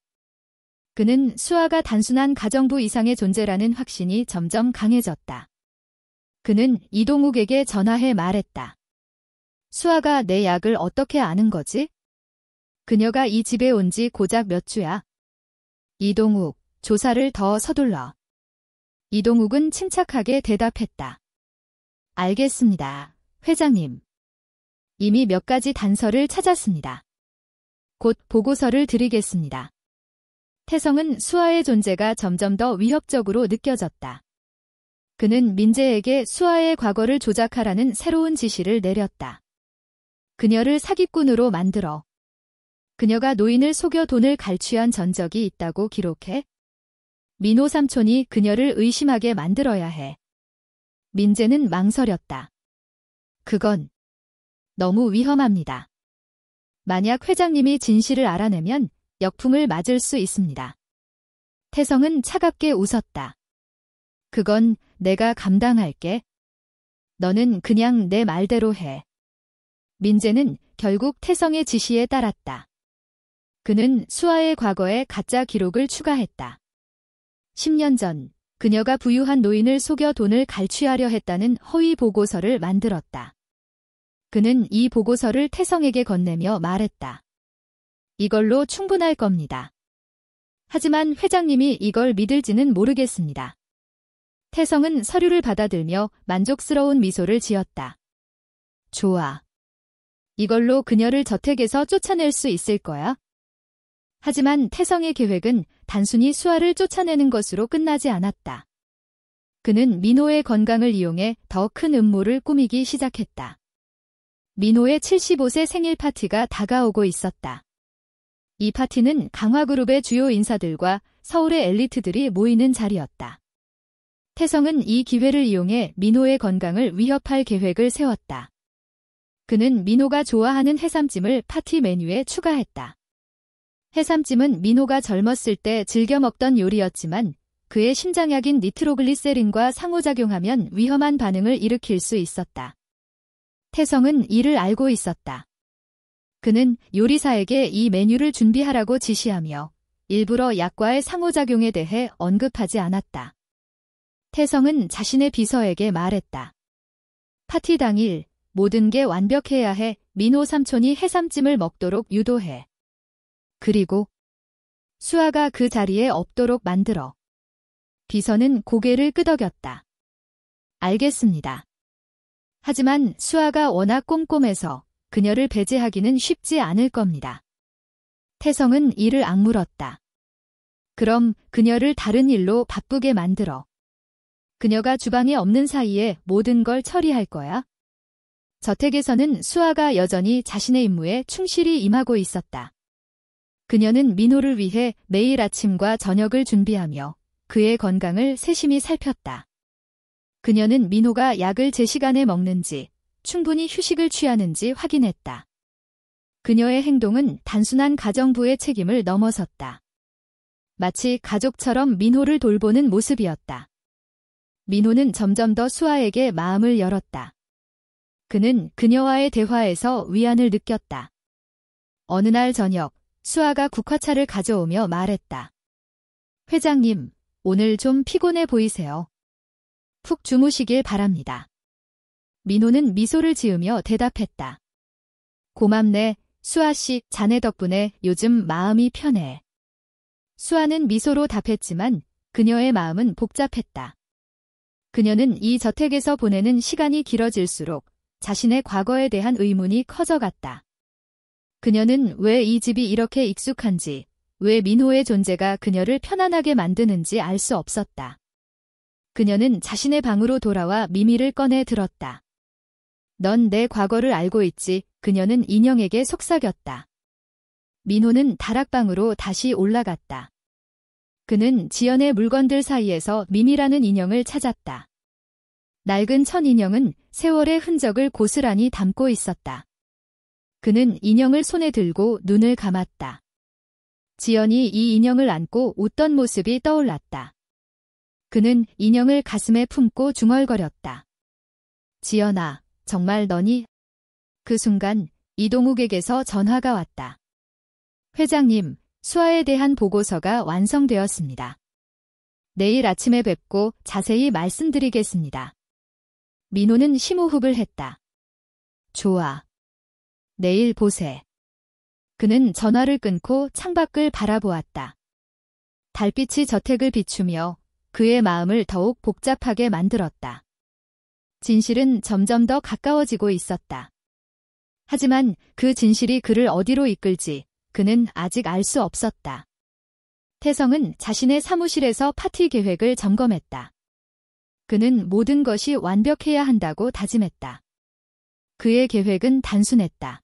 그는 수아가 단순한 가정부 이상의 존재라는 확신이 점점 강해졌다. 그는 이동욱에게 전화해 말했다. 수아가 내 약을 어떻게 아는 거지? 그녀가 이 집에 온 지 고작 몇 주야. 이동욱, 조사를 더 서둘러. 이동욱은 침착하게 대답했다. 알겠습니다, 회장님. 이미 몇 가지 단서를 찾았습니다. 곧 보고서를 드리겠습니다. 태성은 수아의 존재가 점점 더 위협적으로 느껴졌다. 그는 민재에게 수아의 과거를 조작하라는 새로운 지시를 내렸다. 그녀를 사기꾼으로 만들어. 그녀가 노인을 속여 돈을 갈취한 전적이 있다고 기록해. 민호 삼촌이 그녀를 의심하게 만들어야 해. 민재는 망설였다. 그건 너무 위험합니다. 만약 회장님이 진실을 알아내면 역풍을 맞을 수 있습니다. 태성은 차갑게 웃었다. 그건 내가 감당할게. 너는 그냥 내 말대로 해. 민재는 결국 태성의 지시에 따랐다. 그는 수아의 과거에 가짜 기록을 추가했다. 10년 전 그녀가 부유한 노인을 속여 돈을 갈취하려 했다는 허위 보고서를 만들었다. 그는 이 보고서를 태성에게 건네며 말했다. 이걸로 충분할 겁니다. 하지만 회장님이 이걸 믿을지는 모르겠습니다. 태성은 서류를 받아들며 만족스러운 미소를 지었다. 좋아. 이걸로 그녀를 저택에서 쫓아낼 수 있을 거야. 하지만 태성의 계획은 단순히 수아를 쫓아내는 것으로 끝나지 않았다. 그는 민호의 건강을 이용해 더 큰 음모를 꾸미기 시작했다. 민호의 75세 생일 파티가 다가오고 있었다. 이 파티는 강화그룹의 주요 인사들과 서울의 엘리트들이 모이는 자리였다. 태성은 이 기회를 이용해 민호의 건강을 위협할 계획을 세웠다. 그는 민호가 좋아하는 해삼찜을 파티 메뉴에 추가했다. 해삼찜은 민호가 젊었을 때 즐겨 먹던 요리였지만 그의 심장약인 니트로글리세린과 상호작용하면 위험한 반응을 일으킬 수 있었다. 태성은 이를 알고 있었다. 그는 요리사에게 이 메뉴를 준비하라고 지시하며 일부러 약과의 상호작용에 대해 언급하지 않았다. 태성은 자신의 비서에게 말했다. 파티 당일 모든 게 완벽해야 해. 민호 삼촌이 해삼찜을 먹도록 유도해. 그리고 수아가 그 자리에 없도록 만들어. 비서는 고개를 끄덕였다. 알겠습니다. 하지만 수아가 워낙 꼼꼼해서 그녀를 배제하기는 쉽지 않을 겁니다. 태성은 이를 악물었다. 그럼 그녀를 다른 일로 바쁘게 만들어. 그녀가 주방에 없는 사이에 모든 걸 처리할 거야. 저택에서는 수아가 여전히 자신의 임무에 충실히 임하고 있었다. 그녀는 민호를 위해 매일 아침과 저녁을 준비하며 그의 건강을 세심히 살폈다. 그녀는 민호가 약을 제 시간에 먹는지, 충분히 휴식을 취하는지 확인했다. 그녀의 행동은 단순한 가정부의 책임을 넘어섰다. 마치 가족처럼 민호를 돌보는 모습이었다. 민호는 점점 더 수아에게 마음을 열었다. 그는 그녀와의 대화에서 위안을 느꼈다. 어느 날 저녁, 수아가 국화차를 가져오며 말했다. 회장님, 오늘 좀 피곤해 보이세요. 푹 주무시길 바랍니다. 민호는 미소를 지으며 대답했다. 고맙네, 수아씨, 자네 덕분에 요즘 마음이 편해. 수아는 미소로 답했지만 그녀의 마음은 복잡했다. 그녀는 이 저택에서 보내는 시간이 길어질수록 자신의 과거에 대한 의문이 커져갔다. 그녀는 왜 이 집이 이렇게 익숙한지, 왜 민호의 존재가 그녀를 편안하게 만드는지 알 수 없었다. 그녀는 자신의 방으로 돌아와 미미를 꺼내 들었다. 넌 내 과거를 알고 있지. 그녀는 인형에게 속삭였다. 민호는 다락방으로 다시 올라갔다. 그는 지연의 물건들 사이에서 미미라는 인형을 찾았다. 낡은 천 인형은 세월의 흔적을 고스란히 담고 있었다. 그는 인형을 손에 들고 눈을 감았다. 지연이 이 인형을 안고 웃던 모습이 떠올랐다. 그는 인형을 가슴에 품고 중얼거렸다. 지연아, 정말 너니? 그 순간 이동욱에게서 전화가 왔다. 회장님, 수아에 대한 보고서가 완성되었습니다. 내일 아침에 뵙고 자세히 말씀드리겠습니다. 민호는 심호흡을 했다. 좋아. 내일 보세. 그는 전화를 끊고 창밖을 바라보았다. 달빛이 저택을 비추며 그의 마음을 더욱 복잡하게 만들었다. 진실은 점점 더 가까워지고 있었다. 하지만 그 진실이 그를 어디로 이끌지 그는 아직 알 수 없었다. 태성은 자신의 사무실에서 파티 계획을 점검했다. 그는 모든 것이 완벽해야 한다고 다짐했다. 그의 계획은 단순했다.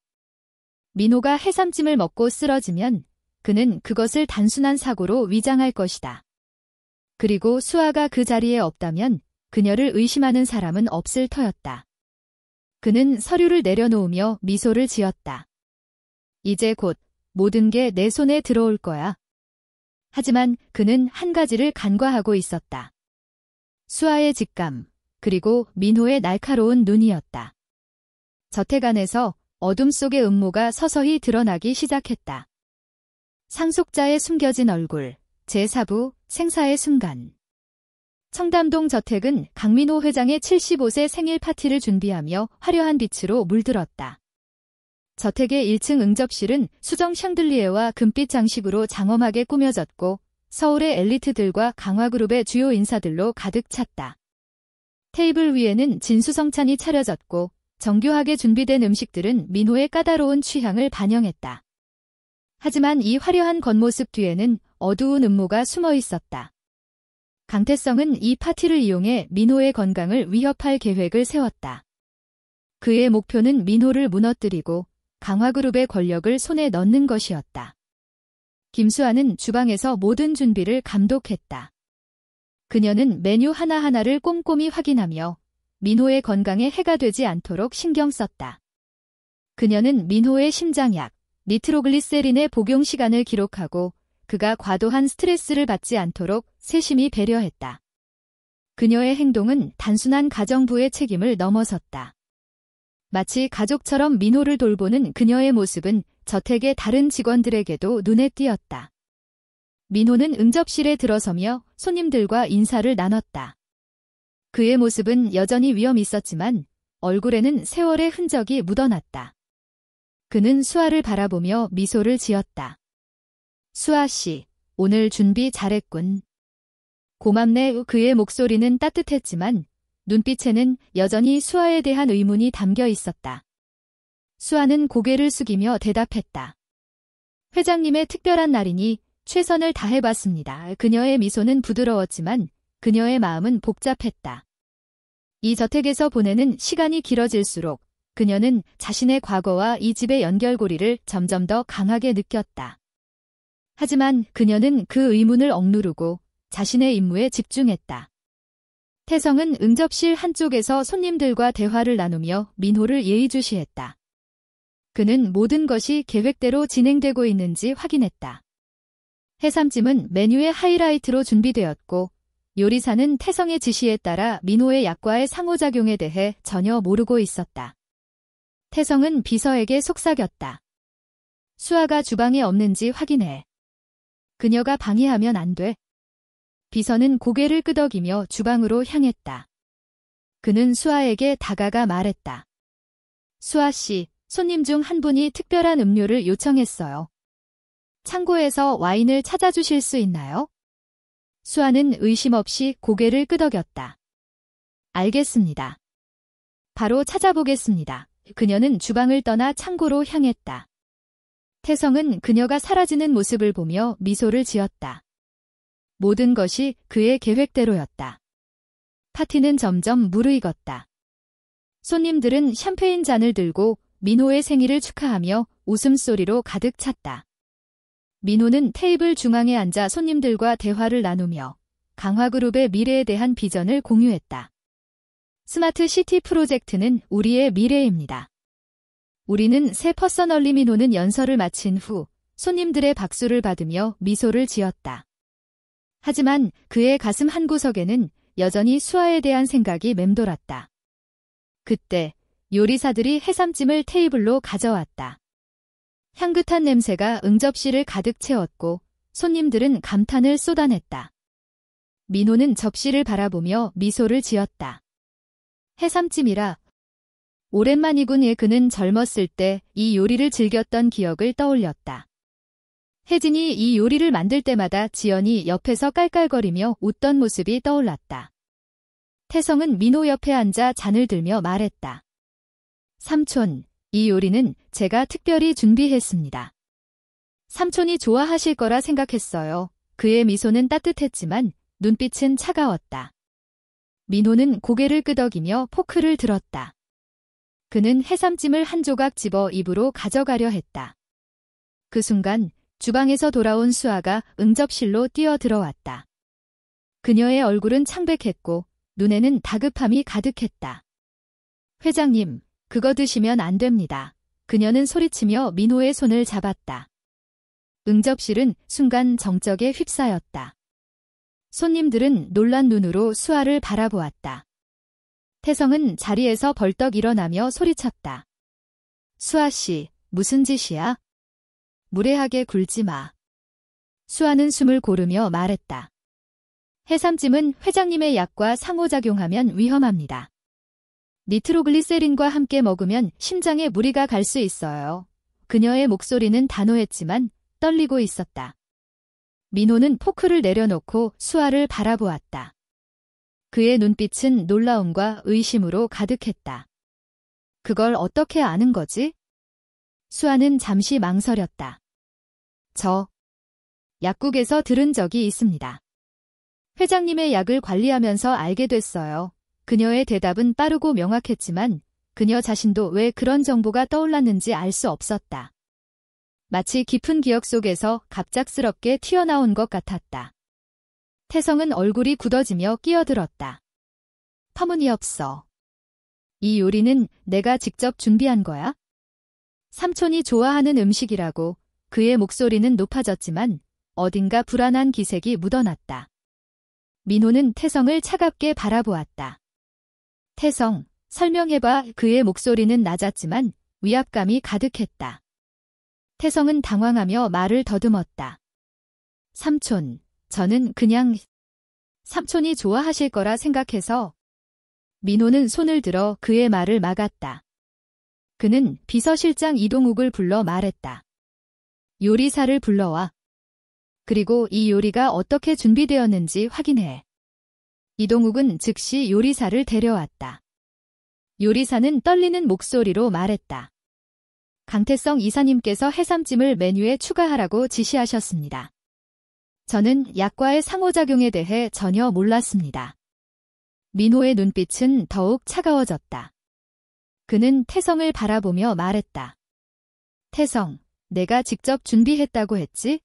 민호가 해삼찜을 먹고 쓰러지면 그는 그것을 단순한 사고로 위장할 것이다. 그리고 수아가 그 자리에 없다면 그녀를 의심하는 사람은 없을 터였다. 그는 서류를 내려놓으며 미소를 지었다. 이제 곧 모든 게 내 손에 들어올 거야. 하지만 그는 한 가지를 간과하고 있었다. 수아의 직감, 그리고 민호의 날카로운 눈이었다. 저택 안에서 어둠 속의 음모가 서서히 드러나기 시작했다. 상속자의 숨겨진 얼굴, 제4부 생사의 순간. 청담동 저택은 강민호 회장의 75세 생일 파티를 준비하며 화려한 빛으로 물들었다. 저택의 1층 응접실은 수정 샹들리에와 금빛 장식으로 장엄하게 꾸며졌고 서울의 엘리트들과 강화그룹의 주요 인사들로 가득 찼다. 테이블 위에는 진수성찬이 차려졌고 정교하게 준비된 음식들은 민호의 까다로운 취향을 반영했다. 하지만 이 화려한 겉모습 뒤에는 어두운 음모가 숨어 있었다. 강태성은 이 파티를 이용해 민호의 건강을 위협할 계획을 세웠다. 그의 목표는 민호를 무너뜨리고 강화그룹의 권력을 손에 넣는 것이었다. 김수아는 주방에서 모든 준비를 감독했다. 그녀는 메뉴 하나하나를 꼼꼼히 확인하며 민호의 건강에 해가 되지 않도록 신경 썼다. 그녀는 민호의 심장약, 니트로글리세린의 복용 시간을 기록하고 그가 과도한 스트레스를 받지 않도록 세심히 배려했다. 그녀의 행동은 단순한 가정부의 책임을 넘어섰다. 마치 가족처럼 민호를 돌보는 그녀의 모습은 저택의 다른 직원들에게도 눈에 띄었다. 민호는 응접실에 들어서며 손님들과 인사를 나눴다. 그의 모습은 여전히 위험 있었지만 얼굴에는 세월의 흔적이 묻어났다. 그는 수아를 바라보며 미소를 지었다. 수아 씨, 오늘 준비 잘했군. 고맙네. 그의 목소리는 따뜻했지만 눈빛에는 여전히 수아에 대한 의문이 담겨 있었다. 수아는 고개를 숙이며 대답했다. 회장님의 특별한 날이니 최선을 다해봤습니다. 그녀의 미소는 부드러웠지만 그녀의 마음은 복잡했다. 이 저택에서 보내는 시간이 길어질수록 그녀는 자신의 과거와 이 집의 연결고리를 점점 더 강하게 느꼈다. 하지만 그녀는 그 의문을 억누르고 자신의 임무에 집중했다. 태성은 응접실 한쪽에서 손님들과 대화를 나누며 민호를 예의주시했다. 그는 모든 것이 계획대로 진행되고 있는지 확인했다. 해삼찜은 메뉴의 하이라이트로 준비되었고 요리사는 태성의 지시에 따라 민호의 약과의 상호작용에 대해 전혀 모르고 있었다. 태성은 비서에게 속삭였다. 수아가 주방에 없는지 확인해. 그녀가 방해하면 안 돼. 비서는 고개를 끄덕이며 주방으로 향했다. 그는 수아에게 다가가 말했다. 수아 씨, 손님 중 한 분이 특별한 음료를 요청했어요. 창고에서 와인을 찾아주실 수 있나요? 수아는 의심 없이 고개를 끄덕였다. 알겠습니다. 바로 찾아보겠습니다. 그녀는 주방을 떠나 창고로 향했다. 태성은 그녀가 사라지는 모습을 보며 미소를 지었다. 모든 것이 그의 계획대로였다. 파티는 점점 무르익었다. 손님들은 샴페인 잔을 들고 민호의 생일을 축하하며 웃음소리로 가득 찼다. 민호는 테이블 중앙에 앉아 손님들과 대화를 나누며 강화그룹의 미래에 대한 비전을 공유했다. 스마트 시티 프로젝트는 우리의 미래입니다. 우리는 새 퍼스널리 민호는 연설을 마친 후 손님들의 박수를 받으며 미소를 지었다. 하지만 그의 가슴 한구석에는 여전히 수아에 대한 생각이 맴돌았다. 그때 요리사들이 해삼찜을 테이블로 가져왔다. 향긋한 냄새가 응접실을 가득 채웠고 손님들은 감탄을 쏟아냈다. 민호는 접시를 바라보며 미소를 지었다. 해삼찜이라. 오랜만이군. 그는 젊었을 때 이 요리를 즐겼던 기억을 떠올렸다. 혜진이 이 요리를 만들 때마다 지연이 옆에서 깔깔거리며 웃던 모습이 떠올랐다. 태성은 민호 옆에 앉아 잔을 들며 말했다. 삼촌, 이 요리는 제가 특별히 준비했습니다. 삼촌이 좋아하실 거라 생각했어요. 그의 미소는 따뜻했지만 눈빛은 차가웠다. 민호는 고개를 끄덕이며 포크를 들었다. 그는 해삼찜을 한 조각 집어 입으로 가져가려 했다. 그 순간 주방에서 돌아온 수아가 응접실로 뛰어들어왔다. 그녀의 얼굴은 창백했고 눈에는 다급함이 가득했다. 회장님, 그거 드시면 안 됩니다. 그녀는 소리치며 민호의 손을 잡았다. 응접실은 순간 정적에 휩싸였다. 손님들은 놀란 눈으로 수아를 바라보았다. 태성은 자리에서 벌떡 일어나며 소리쳤다. 수아 씨, 무슨 짓이야? 무례하게 굴지 마. 수아는 숨을 고르며 말했다. 해삼찜은 회장님의 약과 상호작용하면 위험합니다. 니트로글리세린과 함께 먹으면 심장에 무리가 갈 수 있어요. 그녀의 목소리는 단호했지만 떨리고 있었다. 민호는 포크를 내려놓고 수아를 바라보았다. 그의 눈빛은 놀라움과 의심으로 가득했다. 그걸 어떻게 아는 거지? 수아는 잠시 망설였다. 저 약국에서 들은 적이 있습니다. 회장님의 약을 관리하면서 알게 됐어요. 그녀의 대답은 빠르고 명확했지만 그녀 자신도 왜 그런 정보가 떠올랐는지 알 수 없었다. 마치 깊은 기억 속에서 갑작스럽게 튀어나온 것 같았다. 태성은 얼굴이 굳어지며 끼어들었다. 터무니없어. 이 요리는 내가 직접 준비한 거야? 삼촌이 좋아하는 음식이라고. 그의 목소리는 높아졌지만 어딘가 불안한 기색이 묻어났다. 민호는 태성을 차갑게 바라보았다. 태성, 설명해봐. 그의 목소리는 낮았지만 위압감이 가득했다. 태성은 당황하며 말을 더듬었다. 삼촌, 저는 그냥 삼촌이 좋아하실 거라 생각해서. 민호는 손을 들어 그의 말을 막았다. 그는 비서실장 이동욱을 불러 말했다. 요리사를 불러와. 그리고 이 요리가 어떻게 준비되었는지 확인해. 이동욱은 즉시 요리사를 데려왔다. 요리사는 떨리는 목소리로 말했다. 강태성 이사님께서 해삼찜을 메뉴에 추가하라고 지시하셨습니다. 저는 약과의 상호작용에 대해 전혀 몰랐습니다. 민호의 눈빛은 더욱 차가워졌다. 그는 태성을 바라보며 말했다. 태성, 내가 직접 준비했다고 했지?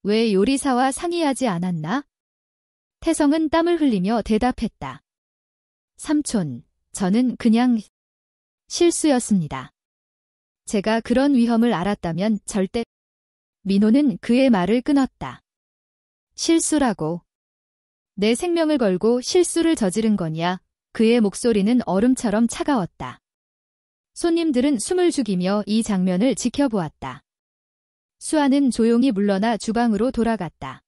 왜 요리사와 상의하지 않았나? 태성은 땀을 흘리며 대답했다. 삼촌, 저는 그냥 실수였습니다. 제가 그런 위험을 알았다면 절대. 민호는 그의 말을 끊었다. 실수라고. 내 생명을 걸고 실수를 저지른 거냐? 그의 목소리는 얼음처럼 차가웠다. 손님들은 숨을 죽이며 이 장면을 지켜보았다. 수아는 조용히 물러나 주방으로 돌아갔다.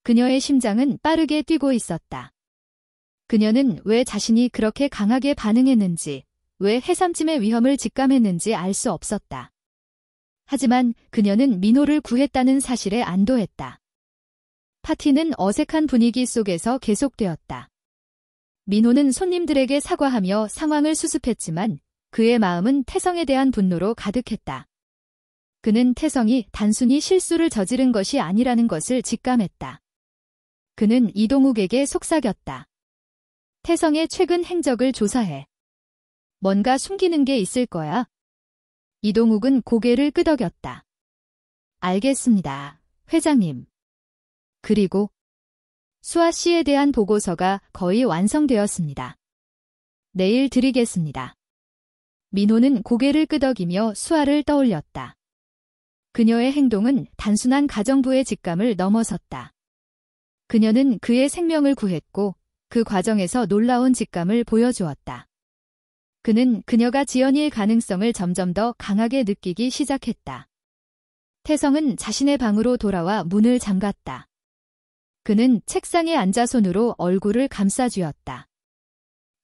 그녀의 심장은 빠르게 뛰고 있었다. 그녀는 왜 자신이 그렇게 강하게 반응했는지, 왜 해삼찜의 위험을 직감했는지 알 수 없었다. 하지만 그녀는 민호를 구했다는 사실에 안도했다. 파티는 어색한 분위기 속에서 계속되었다. 민호는 손님들에게 사과하며 상황을 수습했지만 그의 마음은 태성에 대한 분노로 가득했다. 그는 태성이 단순히 실수를 저지른 것이 아니라는 것을 직감했다. 그는 이동욱에게 속삭였다. 태성의 최근 행적을 조사해. 뭔가 숨기는 게 있을 거야. 이동욱은 고개를 끄덕였다. 알겠습니다, 회장님. 그리고 수아 씨에 대한 보고서가 거의 완성되었습니다. 내일 드리겠습니다. 민호는 고개를 끄덕이며 수아를 떠올렸다. 그녀의 행동은 단순한 가정부의 직감을 넘어섰다. 그녀는 그의 생명을 구했고 그 과정에서 놀라운 직감을 보여주었다. 그는 그녀가 지연이의 가능성을 점점 더 강하게 느끼기 시작했다. 태성은 자신의 방으로 돌아와 문을 잠갔다. 그는 책상에 앉아 손으로 얼굴을 감싸쥐었다.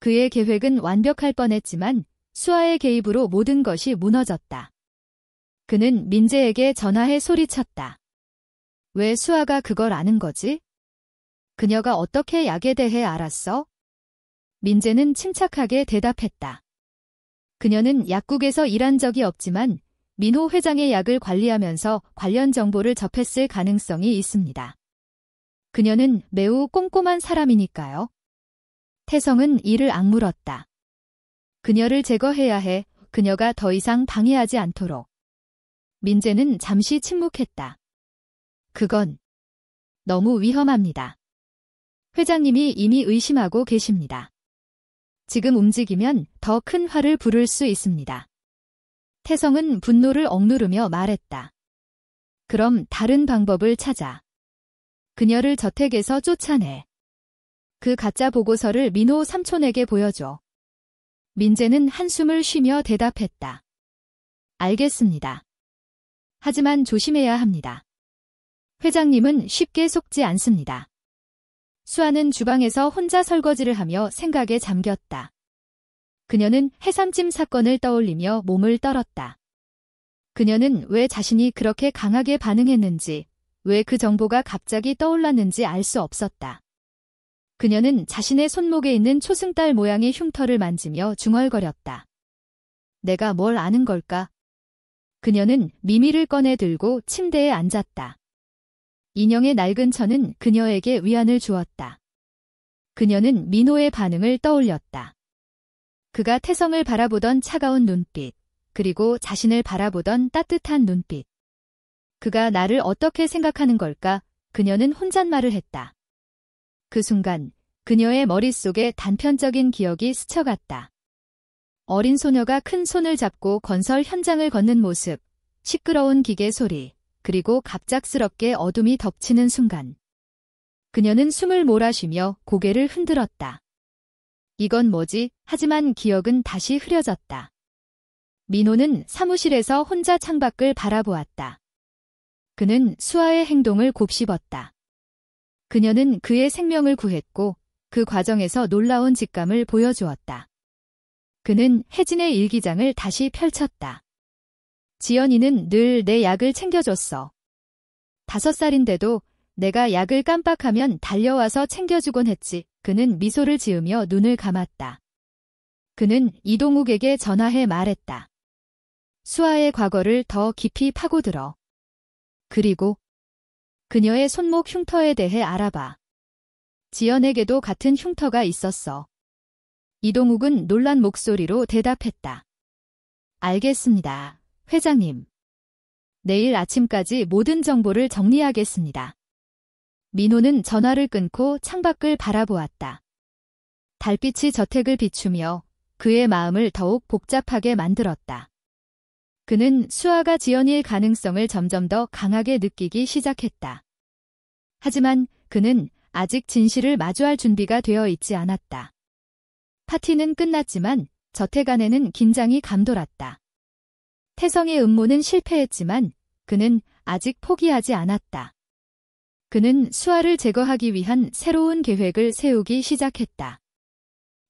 그의 계획은 완벽할 뻔했지만 수아의 개입으로 모든 것이 무너졌다. 그는 민재에게 전화해 소리쳤다. 왜 수아가 그걸 아는 거지? 그녀가 어떻게 약에 대해 알았어? 민재는 침착하게 대답했다. 그녀는 약국에서 일한 적이 없지만 민호 회장의 약을 관리하면서 관련 정보를 접했을 가능성이 있습니다. 그녀는 매우 꼼꼼한 사람이니까요. 태성은 이를 악물었다. 그녀를 제거해야 해. 그녀가 더 이상 방해하지 않도록. 민재는 잠시 침묵했다. 그건 너무 위험합니다. 회장님이 이미 의심하고 계십니다. 지금 움직이면 더 큰 화를 부를 수 있습니다. 태성은 분노를 억누르며 말했다. 그럼 다른 방법을 찾아. 그녀를 저택에서 쫓아내. 그 가짜 보고서를 민호 삼촌에게 보여줘. 민재는 한숨을 쉬며 대답했다. 알겠습니다. 하지만 조심해야 합니다. 회장님은 쉽게 속지 않습니다. 수아는 주방에서 혼자 설거지를 하며 생각에 잠겼다. 그녀는 해삼찜 사건을 떠올리며 몸을 떨었다. 그녀는 왜 자신이 그렇게 강하게 반응했는지, 왜 그 정보가 갑자기 떠올랐는지 알 수 없었다. 그녀는 자신의 손목에 있는 초승달 모양의 흉터를 만지며 중얼거렸다. 내가 뭘 아는 걸까? 그녀는 미미를 꺼내 들고 침대에 앉았다. 인형의 낡은 천은 그녀에게 위안을 주었다. 그녀는 민호의 반응을 떠올렸다. 그가 태성을 바라보던 차가운 눈빛, 그리고 자신을 바라보던 따뜻한 눈빛. 그가 나를 어떻게 생각하는 걸까? 그녀는 혼잣말을 했다. 그 순간 그녀의 머릿속에 단편적인 기억이 스쳐갔다. 어린 소녀가 큰 손을 잡고 건설 현장을 걷는 모습, 시끄러운 기계 소리, 그리고 갑작스럽게 어둠이 덮치는 순간. 그녀는 숨을 몰아쉬며 고개를 흔들었다. 이건 뭐지? 하지만 기억은 다시 흐려졌다. 민호는 사무실에서 혼자 창밖을 바라보았다. 그는 수아의 행동을 곱씹었다. 그녀는 그의 생명을 구했고 그 과정에서 놀라운 직감을 보여주었다. 그는 혜진의 일기장을 다시 펼쳤다. 지연이는 늘 내 약을 챙겨줬어. 5살인데도 내가 약을 깜빡하면 달려와서 챙겨주곤 했지. 그는 미소를 지으며 눈을 감았다. 그는 이동욱에게 전화해 말했다. 수아의 과거를 더 깊이 파고들어. 그리고 그녀의 손목 흉터에 대해 알아봐. 지연에게도 같은 흉터가 있었어. 이동욱은 놀란 목소리로 대답했다. 알겠습니다, 회장님. 내일 아침까지 모든 정보를 정리하겠습니다. 민호는 전화를 끊고 창밖을 바라보았다. 달빛이 저택을 비추며 그의 마음을 더욱 복잡하게 만들었다. 그는 수아가 지연이의 가능성을 점점 더 강하게 느끼기 시작했다. 하지만 그는 아직 진실을 마주할 준비가 되어 있지 않았다. 파티는 끝났지만 저택 안에는 긴장이 감돌았다. 태성의 음모는 실패했지만 그는 아직 포기하지 않았다. 그는 수아를 제거하기 위한 새로운 계획을 세우기 시작했다.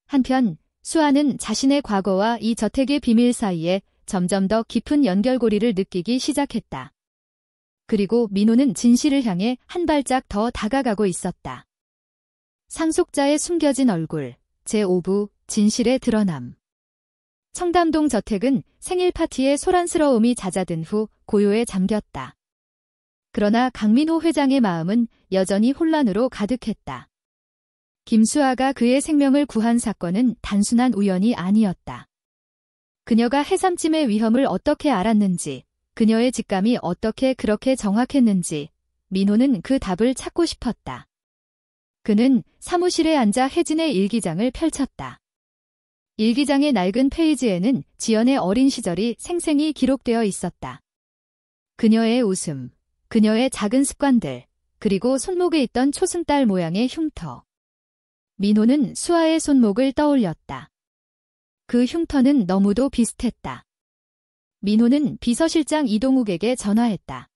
한편 수아는 자신의 과거와 이 저택의 비밀 사이에 점점 더 깊은 연결고리를 느끼기 시작했다. 그리고 민호는 진실을 향해 한 발짝 더 다가가고 있었다. 상속자의 숨겨진 얼굴, 제5부 진실의 드러남. 청담동 저택은 생일 파티의 소란스러움이 잦아든 후 고요에 잠겼다. 그러나 강민호 회장의 마음은 여전히 혼란으로 가득했다. 김수아가 그의 생명을 구한 사건은 단순한 우연이 아니었다. 그녀가 해삼찜의 위험을 어떻게 알았는지, 그녀의 직감이 어떻게 그렇게 정확했는지, 민호는 그 답을 찾고 싶었다. 그는 사무실에 앉아 혜진의 일기장을 펼쳤다. 일기장의 낡은 페이지에는 지연의 어린 시절이 생생히 기록되어 있었다. 그녀의 웃음, 그녀의 작은 습관들, 그리고 손목에 있던 초승달 모양의 흉터. 민호는 수아의 손목을 떠올렸다. 그 흉터는 너무도 비슷했다. 민호는 비서실장 이동욱에게 전화했다.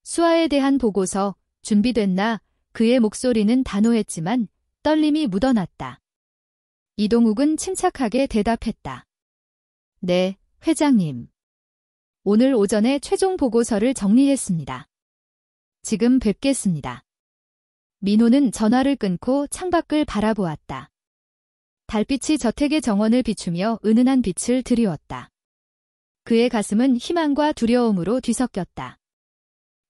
수아에 대한 보고서 준비됐나? 그의 목소리는 단호했지만 떨림이 묻어났다. 이동욱은 침착하게 대답했다. 네, 회장님. 오늘 오전에 최종 보고서를 정리했습니다. 지금 뵙겠습니다. 민호는 전화를 끊고 창밖을 바라보았다. 달빛이 저택의 정원을 비추며 은은한 빛을 드리웠다. 그의 가슴은 희망과 두려움으로 뒤섞였다.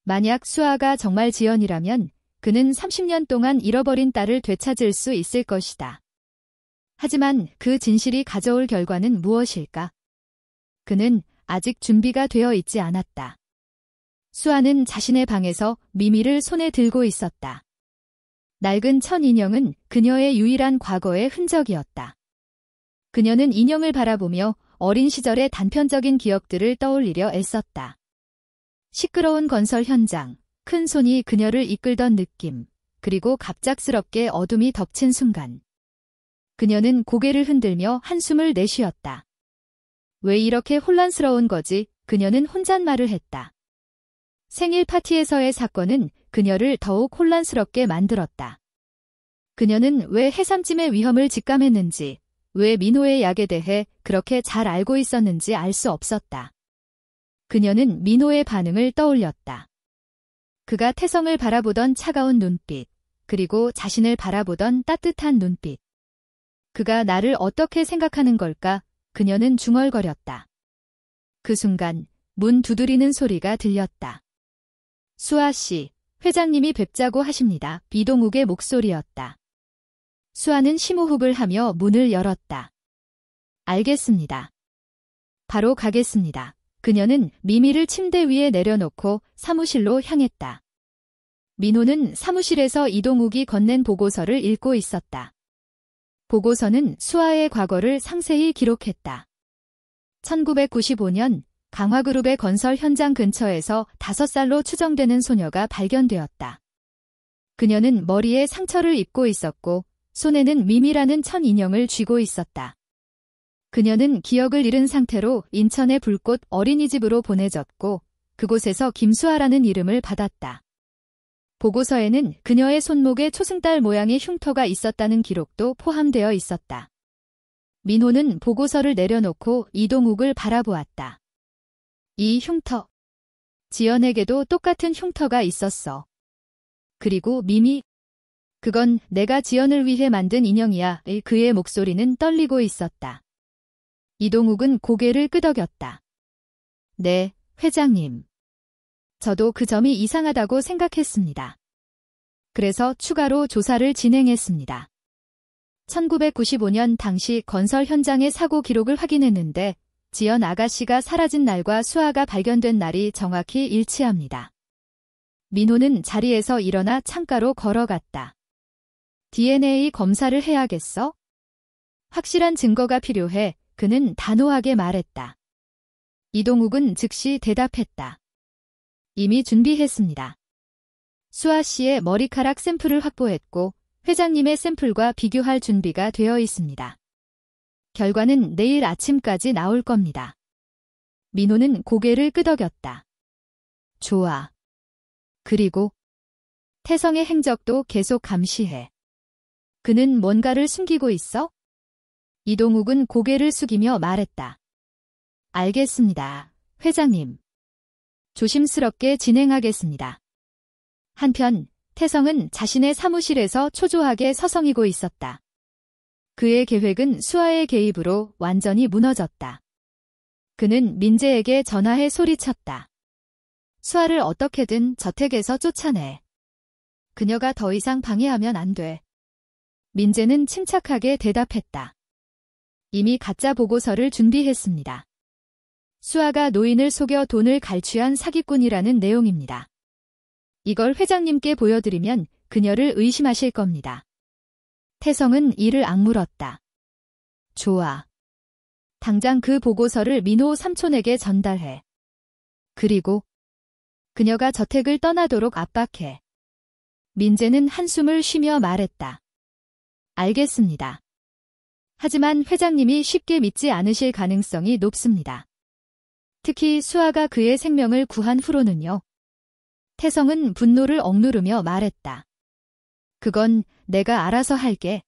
만약 수아가 정말 지연이라면 그는 30년 동안 잃어버린 딸을 되찾을 수 있을 것이다. 하지만 그 진실이 가져올 결과는 무엇일까? 그는 아직 준비가 되어 있지 않았다. 수아는 자신의 방에서 미미를 손에 들고 있었다. 낡은 천 인형은 그녀의 유일한 과거의 흔적이었다. 그녀는 인형을 바라보며 어린 시절의 단편적인 기억들을 떠올리려 애썼다. 시끄러운 건설 현장, 큰 손이 그녀를 이끌던 느낌, 그리고 갑작스럽게 어둠이 덮친 순간. 그녀는 고개를 흔들며 한숨을 내쉬었다. 왜 이렇게 혼란스러운 거지? 그녀는 혼잣말을 했다. 생일 파티에서의 사건은 그녀를 더욱 혼란스럽게 만들었다. 그녀는 왜 해삼찜의 위험을 직감했는지, 왜 민호의 약에 대해 그렇게 잘 알고 있었는지 알 수 없었다. 그녀는 민호의 반응을 떠올렸다. 그가 태성을 바라보던 차가운 눈빛, 그리고 자신을 바라보던 따뜻한 눈빛. 그가 나를 어떻게 생각하는 걸까? 그녀는 중얼거렸다. 그 순간 문 두드리는 소리가 들렸다. 수아 씨, 회장님이 뵙자고 하십니다. 이동욱의 목소리였다. 수아는 심호흡을 하며 문을 열었다. 알겠습니다. 바로 가겠습니다. 그녀는 미미를 침대 위에 내려놓고 사무실로 향했다. 민호는 사무실에서 이동욱이 건넨 보고서를 읽고 있었다. 보고서는 수아의 과거를 상세히 기록했다. 1995년 강화그룹의 건설 현장 근처에서 5살로 추정되는 소녀가 발견되었다. 그녀는 머리에 상처를 입고 있었고 손에는 미미라는 천 인형을 쥐고 있었다. 그녀는 기억을 잃은 상태로 인천의 불꽃 어린이집으로 보내졌고 그곳에서 김수아라는 이름을 받았다. 보고서에는 그녀의 손목에 초승달 모양의 흉터가 있었다는 기록도 포함되어 있었다. 민호는 보고서를 내려놓고 이동욱을 바라보았다. 이 흉터. 지연에게도 똑같은 흉터가 있었어. 그리고 미미. 그건 내가 지연을 위해 만든 인형이야. 그의 목소리는 떨리고 있었다. 이동욱은 고개를 끄덕였다. 네, 회장님. 저도 그 점이 이상하다고 생각했습니다. 그래서 추가로 조사를 진행했습니다. 1995년 당시 건설 현장의 사고 기록을 확인했는데 지연 아가씨가 사라진 날과 수아가 발견된 날이 정확히 일치합니다. 민호는 자리에서 일어나 창가로 걸어갔다. DNA 검사를 해야겠어? 확실한 증거가 필요해. 그는 단호하게 말했다. 이동욱은 즉시 대답했다. 이미 준비했습니다. 수아 씨의 머리카락 샘플을 확보했고 회장님의 샘플과 비교할 준비가 되어 있습니다. 결과는 내일 아침까지 나올 겁니다. 민호는 고개를 끄덕였다. 좋아. 그리고 태성의 행적도 계속 감시해. 그는 뭔가를 숨기고 있어? 이동욱은 고개를 숙이며 말했다. 알겠습니다, 회장님. 조심스럽게 진행하겠습니다. 한편 태성은 자신의 사무실에서 초조하게 서성이고 있었다. 그의 계획은 수아의 개입으로 완전히 무너졌다. 그는 민재에게 전화해 소리쳤다. 수아를 어떻게든 저택에서 쫓아내. 그녀가 더 이상 방해하면 안 돼. 민재는 침착하게 대답했다. 이미 가짜 보고서를 준비했습니다. 수아가 노인을 속여 돈을 갈취한 사기꾼이라는 내용입니다. 이걸 회장님께 보여드리면 그녀를 의심하실 겁니다. 태성은 이를 악물었다. 좋아. 당장 그 보고서를 민호 삼촌에게 전달해. 그리고 그녀가 저택을 떠나도록 압박해. 민재는 한숨을 쉬며 말했다. 알겠습니다. 하지만 회장님이 쉽게 믿지 않으실 가능성이 높습니다. 특히 수아가 그의 생명을 구한 후로는요. 태성은 분노를 억누르며 말했다. 그건 내가 알아서 할게.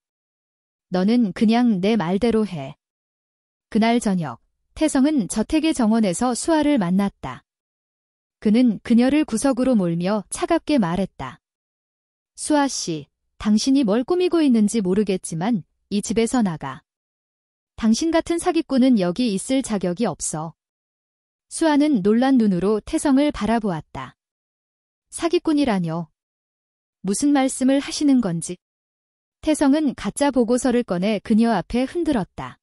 너는 그냥 내 말대로 해. 그날 저녁, 태성은 저택의 정원에서 수아를 만났다. 그는 그녀를 구석으로 몰며 차갑게 말했다. 수아 씨, 당신이 뭘 꾸미고 있는지 모르겠지만 이 집에서 나가. 당신 같은 사기꾼은 여기 있을 자격이 없어. 수아는 놀란 눈으로 태성을 바라보았다. 사기꾼이라뇨. 무슨 말씀을 하시는 건지. 태성은 가짜 보고서를 꺼내 그녀 앞에 흔들었다.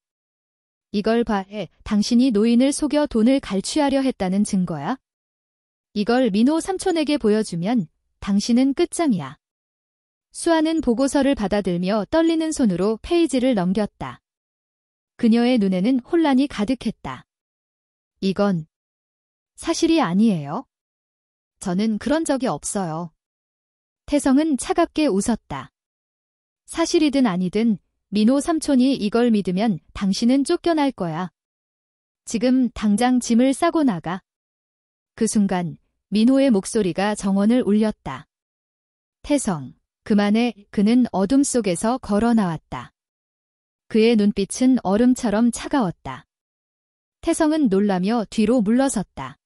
이걸 봐, 당신이 노인을 속여 돈을 갈취하려 했다는 증거야? 이걸 민호 삼촌에게 보여주면 당신은 끝장이야. 수아는 보고서를 받아들며 떨리는 손으로 페이지를 넘겼다. 그녀의 눈에는 혼란이 가득했다. 이건 사실이 아니에요. 저는 그런 적이 없어요. 태성은 차갑게 웃었다. 사실이든 아니든 민호 삼촌이 이걸 믿으면 당신은 쫓겨날 거야. 지금 당장 짐을 싸고 나가. 그 순간 민호의 목소리가 정원을 울렸다. 태성, 그만해. 그는 어둠 속에서 걸어 나왔다. 그의 눈빛은 얼음처럼 차가웠다. 태성은 놀라며 뒤로 물러섰다.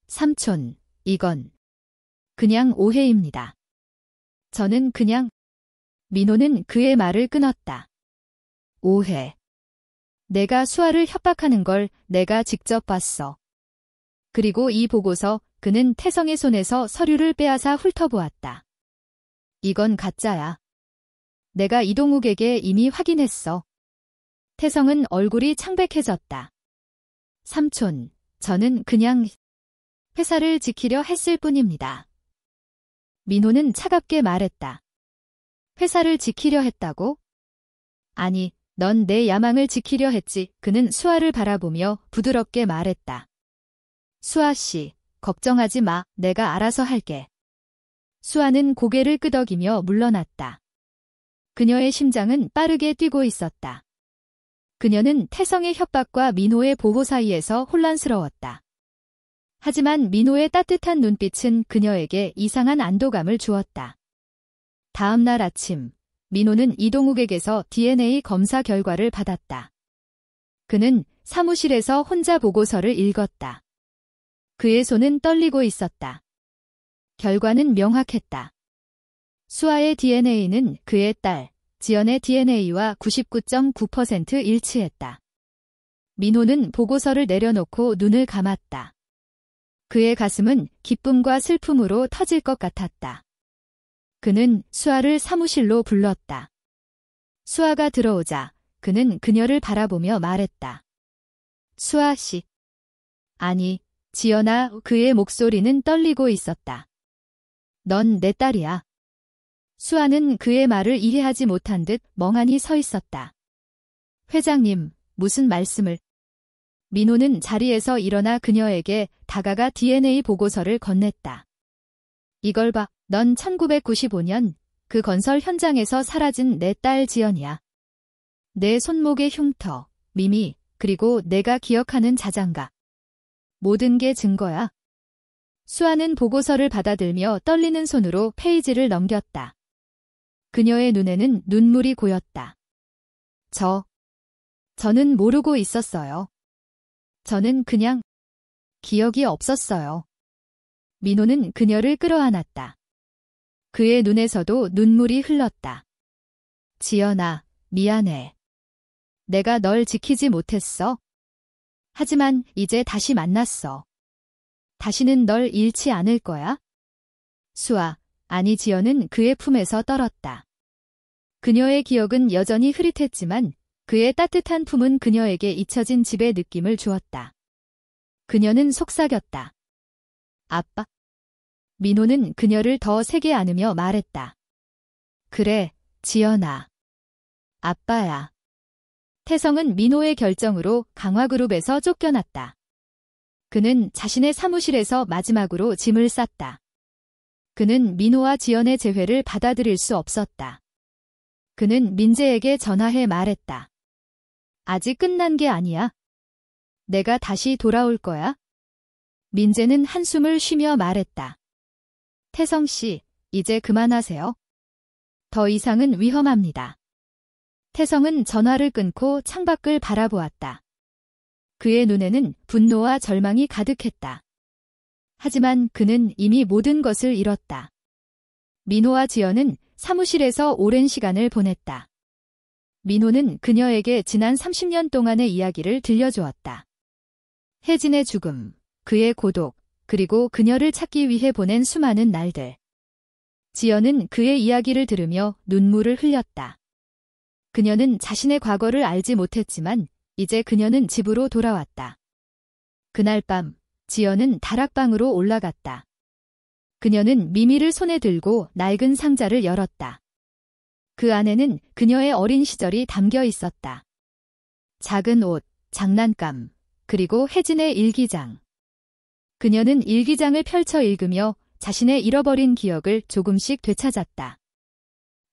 삼촌, 이건 그냥 오해입니다. 저는 그냥... 민호는 그의 말을 끊었다. 오해. 내가 수아를 협박하는 걸 내가 직접 봤어. 그리고 이 보고서, 그는 태성의 손에서 서류를 빼앗아 훑어보았다. 이건 가짜야. 내가 이동욱에게 이미 확인했어. 태성은 얼굴이 창백해졌다. 삼촌, 저는 그냥 회사를 지키려 했을 뿐입니다. 민호는 차갑게 말했다. 회사를 지키려 했다고? 아니, 넌 내 야망을 지키려 했지. 그는 수아를 바라보며 부드럽게 말했다. 수아 씨, 걱정하지 마. 내가 알아서 할게. 수아는 고개를 끄덕이며 물러났다. 그녀의 심장은 빠르게 뛰고 있었다. 그녀는 태성의 협박과 민호의 보호 사이에서 혼란스러웠다. 하지만 민호의 따뜻한 눈빛은 그녀에게 이상한 안도감을 주었다. 다음 날 아침, 민호는 이동욱에게서 DNA 검사 결과를 받았다. 그는 사무실에서 혼자 보고서를 읽었다. 그의 손은 떨리고 있었다. 결과는 명확했다. 수아의 DNA는 그의 딸, 지연의 DNA와 99.9% 일치했다. 민호는 보고서를 내려놓고 눈을 감았다. 그의 가슴은 기쁨과 슬픔으로 터질 것 같았다. 그는 수아를 사무실로 불렀다. 수아가 들어오자 그는 그녀를 바라보며 말했다. 수아 씨. 아니, 지연아. 그의 목소리는 떨리고 있었다. 넌 내 딸이야. 수아는 그의 말을 이해하지 못한 듯 멍하니 서 있었다. 회장님, 무슨 말씀을... 민호는 자리에서 일어나 그녀에게 다가가 DNA 보고서를 건넸다. 이걸 봐. 넌 1995년 그 건설 현장에서 사라진 내 딸 지연이야. 내 손목의 흉터, 미미, 그리고 내가 기억하는 자장가. 모든 게 증거야. 수아는 보고서를 받아들며 떨리는 손으로 페이지를 넘겼다. 그녀의 눈에는 눈물이 고였다. 저는 모르고 있었어요. 저는 그냥 기억이 없었어요. 민호는 그녀를 끌어안았다. 그의 눈에서도 눈물이 흘렀다. 지연아, 미안해. 내가 널 지키지 못했어. 하지만 이제 다시 만났어. 다시는 널 잃지 않을 거야. 수아, 아니. 지연은 그의 품에서 떨었다. 그녀의 기억은 여전히 흐릿했지만 그의 따뜻한 품은 그녀에게 잊혀진 집의 느낌을 주었다. 그녀는 속삭였다. 아빠. 민호는 그녀를 더 세게 안으며 말했다. 그래, 지연아. 아빠야. 태성은 민호의 결정으로 강화그룹에서 쫓겨났다. 그는 자신의 사무실에서 마지막으로 짐을 쌌다. 그는 민호와 지연의 재회를 받아들일 수 없었다. 그는 민재에게 전화해 말했다. 아직 끝난 게 아니야. 내가 다시 돌아올 거야. 민재는 한숨을 쉬며 말했다. 태성 씨, 이제 그만하세요. 더 이상은 위험합니다. 태성은 전화를 끊고 창밖을 바라보았다. 그의 눈에는 분노와 절망이 가득했다. 하지만 그는 이미 모든 것을 잃었다. 민호와 지연은 사무실에서 오랜 시간을 보냈다. 민호는 그녀에게 지난 30년 동안의 이야기를 들려주었다. 혜진의 죽음, 그의 고독, 그리고 그녀를 찾기 위해 보낸 수많은 날들. 지연은 그의 이야기를 들으며 눈물을 흘렸다. 그녀는 자신의 과거를 알지 못했지만 이제 그녀는 집으로 돌아왔다. 그날 밤 지연은 다락방으로 올라갔다. 그녀는 미미를 손에 들고 낡은 상자를 열었다. 그 안에는 그녀의 어린 시절이 담겨 있었다. 작은 옷, 장난감, 그리고 혜진의 일기장. 그녀는 일기장을 펼쳐 읽으며 자신의 잃어버린 기억을 조금씩 되찾았다.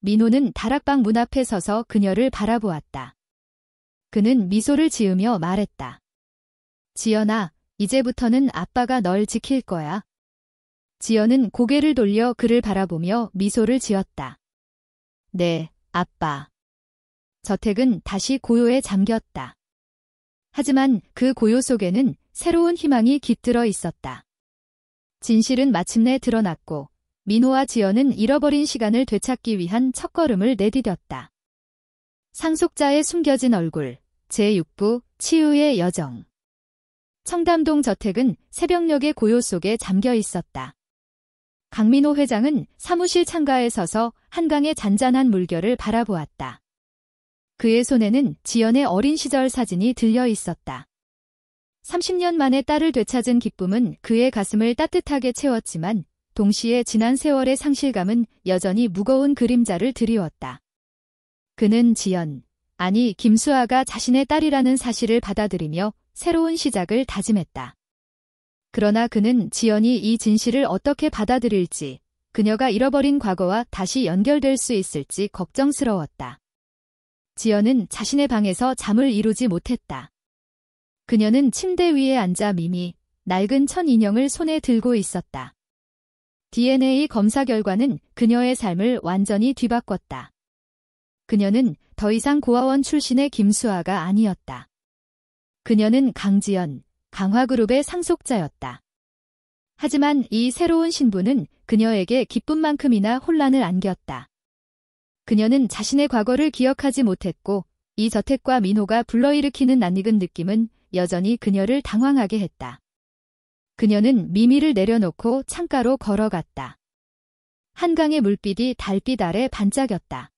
민호는 다락방 문 앞에 서서 그녀를 바라보았다. 그는 미소를 지으며 말했다. 지연아, 이제부터는 아빠가 널 지킬 거야. 지연은 고개를 돌려 그를 바라보며 미소를 지었다. 네, 아빠. 저택은 다시 고요에 잠겼다. 하지만 그 고요 속에는 새로운 희망이 깃들어 있었다. 진실은 마침내 드러났고 민호와 지연은 잃어버린 시간을 되찾기 위한 첫걸음을 내디뎠다. 상속자의 숨겨진 얼굴, 제6부 치유의 여정. 청담동 저택은 새벽녘의 고요 속에 잠겨 있었다. 강민호 회장은 사무실 창가에 서서 한강의 잔잔한 물결을 바라보았다. 그의 손에는 지연의 어린 시절 사진이 들려 있었다. 30년 만에 딸을 되찾은 기쁨은 그의 가슴을 따뜻하게 채웠지만 동시에 지난 세월의 상실감은 여전히 무거운 그림자를 드리웠다. 그는 지연, 아니 김수아가 자신의 딸이라는 사실을 받아들이며 새로운 시작을 다짐했다. 그러나 그는 지연이 이 진실을 어떻게 받아들일지, 그녀가 잃어버린 과거와 다시 연결될 수 있을지 걱정스러웠다. 지연은 자신의 방에서 잠을 이루지 못했다. 그녀는 침대 위에 앉아 미미, 낡은 천 인형을 손에 들고 있었다. DNA 검사 결과는 그녀의 삶을 완전히 뒤바꿨다. 그녀는 더 이상 고아원 출신의 김수아가 아니었다. 그녀는 강지연, 강화그룹의 상속자였다. 하지만 이 새로운 신분은 그녀에게 기쁨만큼이나 혼란을 안겼다. 그녀는 자신의 과거를 기억하지 못했고 이 저택과 민호가 불러일으키는 낯익은 느낌은 여전히 그녀를 당황하게 했다. 그녀는 미미를 내려놓고 창가로 걸어갔다. 한강의 물빛이 달빛 아래 반짝였다.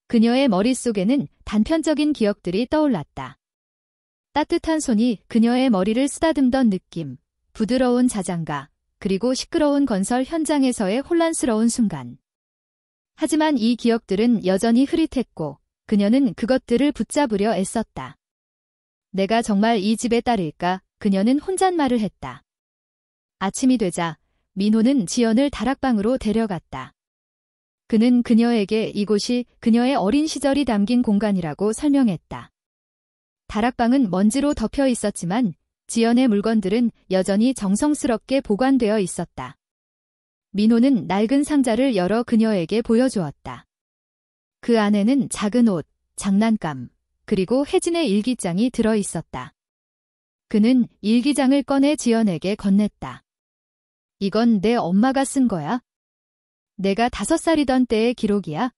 그녀의 머릿속에는 단편적인 기억들이 떠올랐다. 따뜻한 손이 그녀의 머리를 쓰다듬던 느낌, 부드러운 자장가, 그리고 시끄러운 건설 현장에서의 혼란스러운 순간. 하지만 이 기억들은 여전히 흐릿했고 그녀는 그것들을 붙잡으려 애썼다. 내가 정말 이 집의 딸일까? 그녀는 혼잣말을 했다. 아침이 되자 민호는 지연을 다락방으로 데려갔다. 그는 그녀에게 이곳이 그녀의 어린 시절이 담긴 공간이라고 설명했다. 다락방은 먼지로 덮여 있었지만 지연의 물건들은 여전히 정성스럽게 보관되어 있었다. 민호는 낡은 상자를 열어 그녀에게 보여주었다. 그 안에는 작은 옷, 장난감, 그리고 혜진의 일기장이 들어 있었다. 그는 일기장을 꺼내 지연에게 건넸다. 이건 내 엄마가 쓴 거야. 내가 5살이던 때의 기록이야.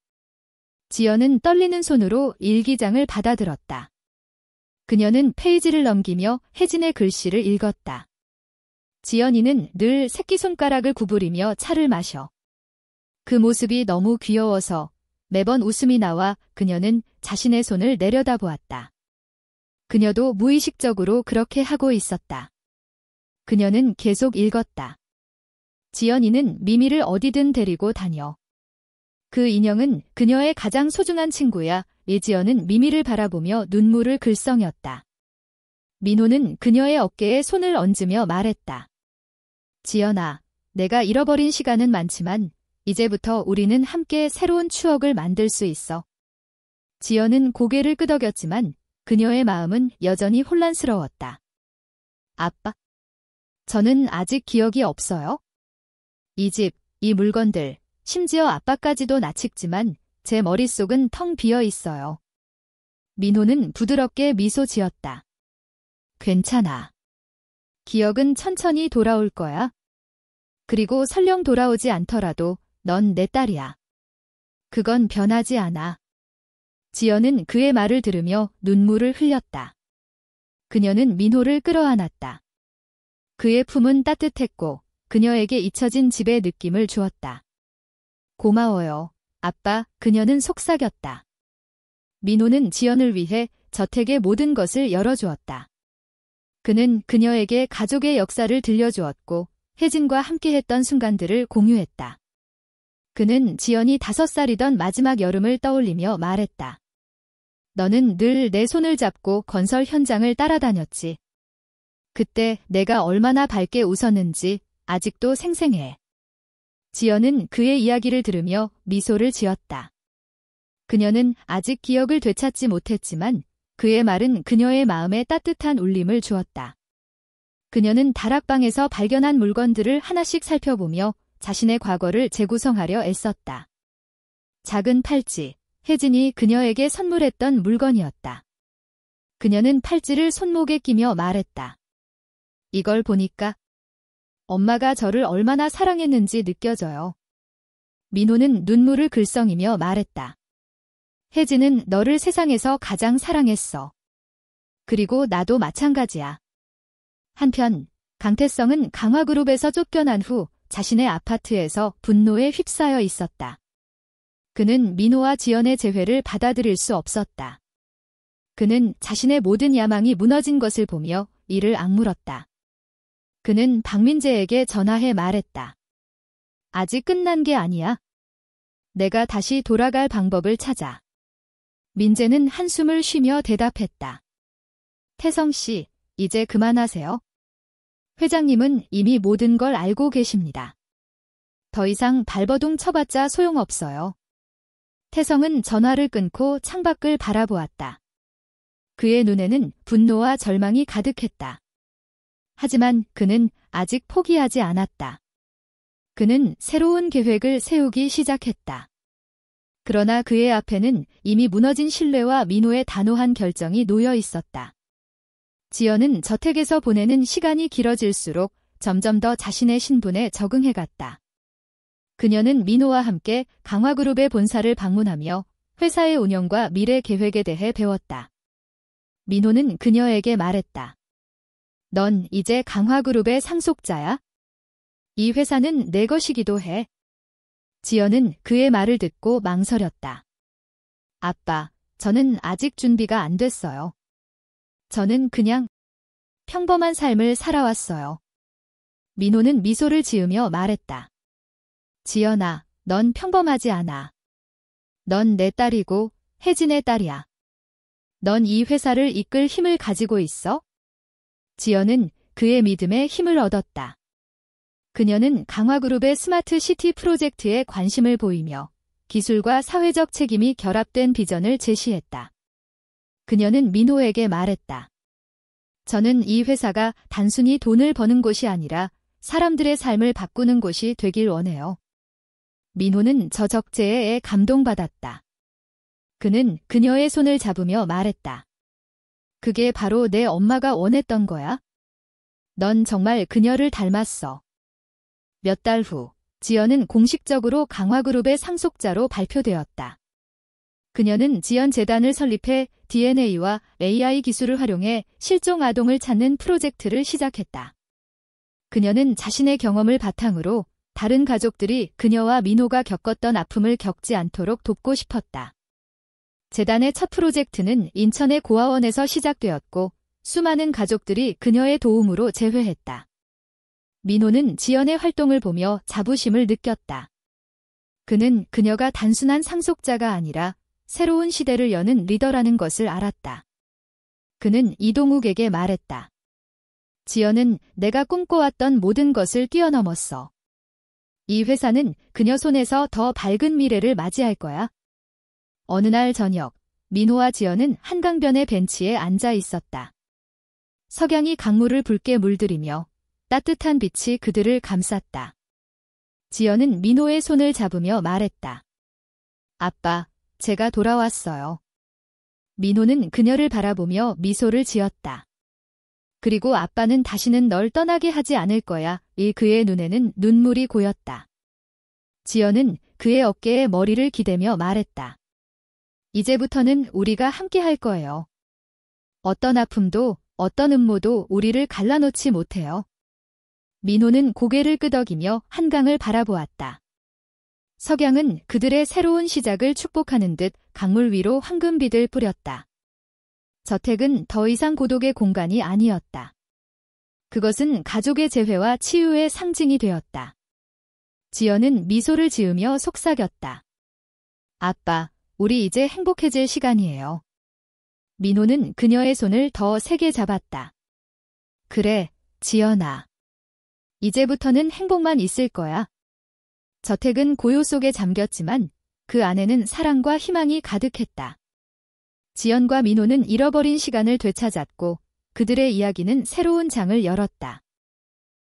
지연은 떨리는 손으로 일기장을 받아들었다. 그녀는 페이지를 넘기며 혜진의 글씨를 읽었다. 지연이는 늘 새끼손가락을 구부리며 차를 마셔. 그 모습이 너무 귀여워서 매번 웃음이 나와 그녀는 자신의 손을 내려다보았다. 그녀도 무의식적으로 그렇게 하고 있었다. 그녀는 계속 읽었다. 지연이는 미미를 어디든 데리고 다녀. 그 인형은 그녀의 가장 소중한 친구야. 예지연은 미미를 바라보며 눈물을 글썽였다. 민호는 그녀의 어깨에 손을 얹으며 말했다. 지연아, 내가 잃어버린 시간은 많지만 이제부터 우리는 함께 새로운 추억을 만들 수 있어. 지연은 고개를 끄덕였지만 그녀의 마음은 여전히 혼란스러웠다. 아빠? 저는 아직 기억이 없어요. 이 집, 이 물건들, 심지어 아빠까지도 나측지만 제 머릿속은 텅 비어 있어요. 민호는 부드럽게 미소 지었다. 괜찮아. 기억은 천천히 돌아올 거야. 그리고 설령 돌아오지 않더라도 넌 내 딸이야. 그건 변하지 않아. 지연은 그의 말을 들으며 눈물을 흘렸다. 그녀는 민호를 끌어안았다. 그의 품은 따뜻했고 그녀에게 잊혀진 집의 느낌을 주었다. 고마워요, 아빠. 그녀는 속삭였다. 민호는 지연을 위해 저택의 모든 것을 열어주었다. 그는 그녀에게 가족의 역사를 들려주었고 혜진과 함께했던 순간들을 공유했다. 그는 지연이 5살이던 마지막 여름을 떠올리며 말했다. 너는 늘 내 손을 잡고 건설 현장을 따라다녔지. 그때 내가 얼마나 밝게 웃었는지 아직도 생생해. 지연은 그의 이야기를 들으며 미소를 지었다. 그녀는 아직 기억을 되찾지 못했지만 그의 말은 그녀의 마음에 따뜻한 울림을 주었다. 그녀는 다락방에서 발견한 물건들을 하나씩 살펴보며 자신의 과거를 재구성하려 애썼다. 작은 팔찌, 혜진이 그녀에게 선물했던 물건이었다. 그녀는 팔찌를 손목에 끼며 말했다. 이걸 보니까 엄마가 저를 얼마나 사랑했는지 느껴져요. 민호는 눈물을 글썽이며 말했다. 혜진은 너를 세상에서 가장 사랑했어. 그리고 나도 마찬가지야. 한편 강태성은 강화그룹에서 쫓겨난 후 자신의 아파트에서 분노에 휩싸여 있었다. 그는 민호와 지연의 재회를 받아들일 수 없었다. 그는 자신의 모든 야망이 무너진 것을 보며 이를 악물었다. 그는 박민재에게 전화해 말했다. 아직 끝난 게 아니야. 내가 다시 돌아갈 방법을 찾아. 민재는 한숨을 쉬며 대답했다. 태성 씨, 이제 그만하세요. 회장님은 이미 모든 걸 알고 계십니다. 더 이상 발버둥 쳐봤자 소용없어요. 태성은 전화를 끊고 창밖을 바라보았다. 그의 눈에는 분노와 절망이 가득했다. 하지만 그는 아직 포기하지 않았다. 그는 새로운 계획을 세우기 시작했다. 그러나 그의 앞에는 이미 무너진 신뢰와 민호의 단호한 결정이 놓여 있었다. 지연은 저택에서 보내는 시간이 길어질수록 점점 더 자신의 신분에 적응해갔다. 그녀는 민호와 함께 강화그룹의 본사를 방문하며 회사의 운영과 미래 계획에 대해 배웠다. 민호는 그녀에게 말했다. 넌 이제 강화그룹의 상속자야? 이 회사는 내 것이기도 해. 지연은 그의 말을 듣고 망설였다. 아빠, 저는 아직 준비가 안 됐어요. 저는 그냥 평범한 삶을 살아왔어요. 민호는 미소를 지으며 말했다. 지연아, 넌 평범하지 않아. 넌 내 딸이고 혜진의 딸이야. 넌 이 회사를 이끌 힘을 가지고 있어? 지연은 그의 믿음에 힘을 얻었다. 그녀는 강화그룹의 스마트 시티 프로젝트에 관심을 보이며 기술과 사회적 책임이 결합된 비전을 제시했다. 그녀는 민호에게 말했다. 저는 이 회사가 단순히 돈을 버는 곳이 아니라 사람들의 삶을 바꾸는 곳이 되길 원해요. 민호는 저 적재에 감동받았다. 그는 그녀의 손을 잡으며 말했다. 그게 바로 내 엄마가 원했던 거야. 넌 정말 그녀를 닮았어. 몇 달 후, 지연은 공식적으로 강화그룹의 상속자로 발표되었다. 그녀는 지연재단을 설립해 DNA와 AI 기술을 활용해 실종 아동을 찾는 프로젝트를 시작했다. 그녀는 자신의 경험을 바탕으로 다른 가족들이 그녀와 민호가 겪었던 아픔을 겪지 않도록 돕고 싶었다. 재단의 첫 프로젝트는 인천의 고아원에서 시작되었고 수많은 가족들이 그녀의 도움으로 재회했다. 민호는 지연의 활동을 보며 자부심을 느꼈다. 그는 그녀가 단순한 상속자가 아니라 새로운 시대를 여는 리더라는 것을 알았다. 그는 이동욱에게 말했다. 지연은 내가 꿈꿔왔던 모든 것을 뛰어넘었어. 이 회사는 그녀 손에서 더 밝은 미래를 맞이할 거야. 어느 날 저녁, 민호와 지연은 한강변의 벤치에 앉아 있었다. 석양이 강물을 붉게 물들이며 따뜻한 빛이 그들을 감쌌다. 지연은 민호의 손을 잡으며 말했다. 아빠, 제가 돌아왔어요. 민호는 그녀를 바라보며 미소를 지었다. 그리고 아빠는 다시는 널 떠나게 하지 않을 거야. 그의 눈에는 눈물이 고였다. 지연은 그의 어깨에 머리를 기대며 말했다. 이제부터는 우리가 함께 할 거예요. 어떤 아픔도 어떤 음모도 우리를 갈라놓지 못해요. 민호는 고개를 끄덕이며 한강을 바라보았다. 석양은 그들의 새로운 시작을 축복하는 듯 강물 위로 황금빛을 뿌렸다. 저택은 더 이상 고독의 공간이 아니었다. 그것은 가족의 재회와 치유의 상징이 되었다. 지연은 미소를 지으며 속삭였다. 아빠, 우리 이제 행복해질 시간이에요. 민호는 그녀의 손을 더 세게 잡았다. 그래, 지연아. 이제부터는 행복만 있을 거야. 저택은 고요 속에 잠겼지만 그 안에는 사랑과 희망이 가득했다. 지연과 민호는 잃어버린 시간을 되찾았고 그들의 이야기는 새로운 장을 열었다.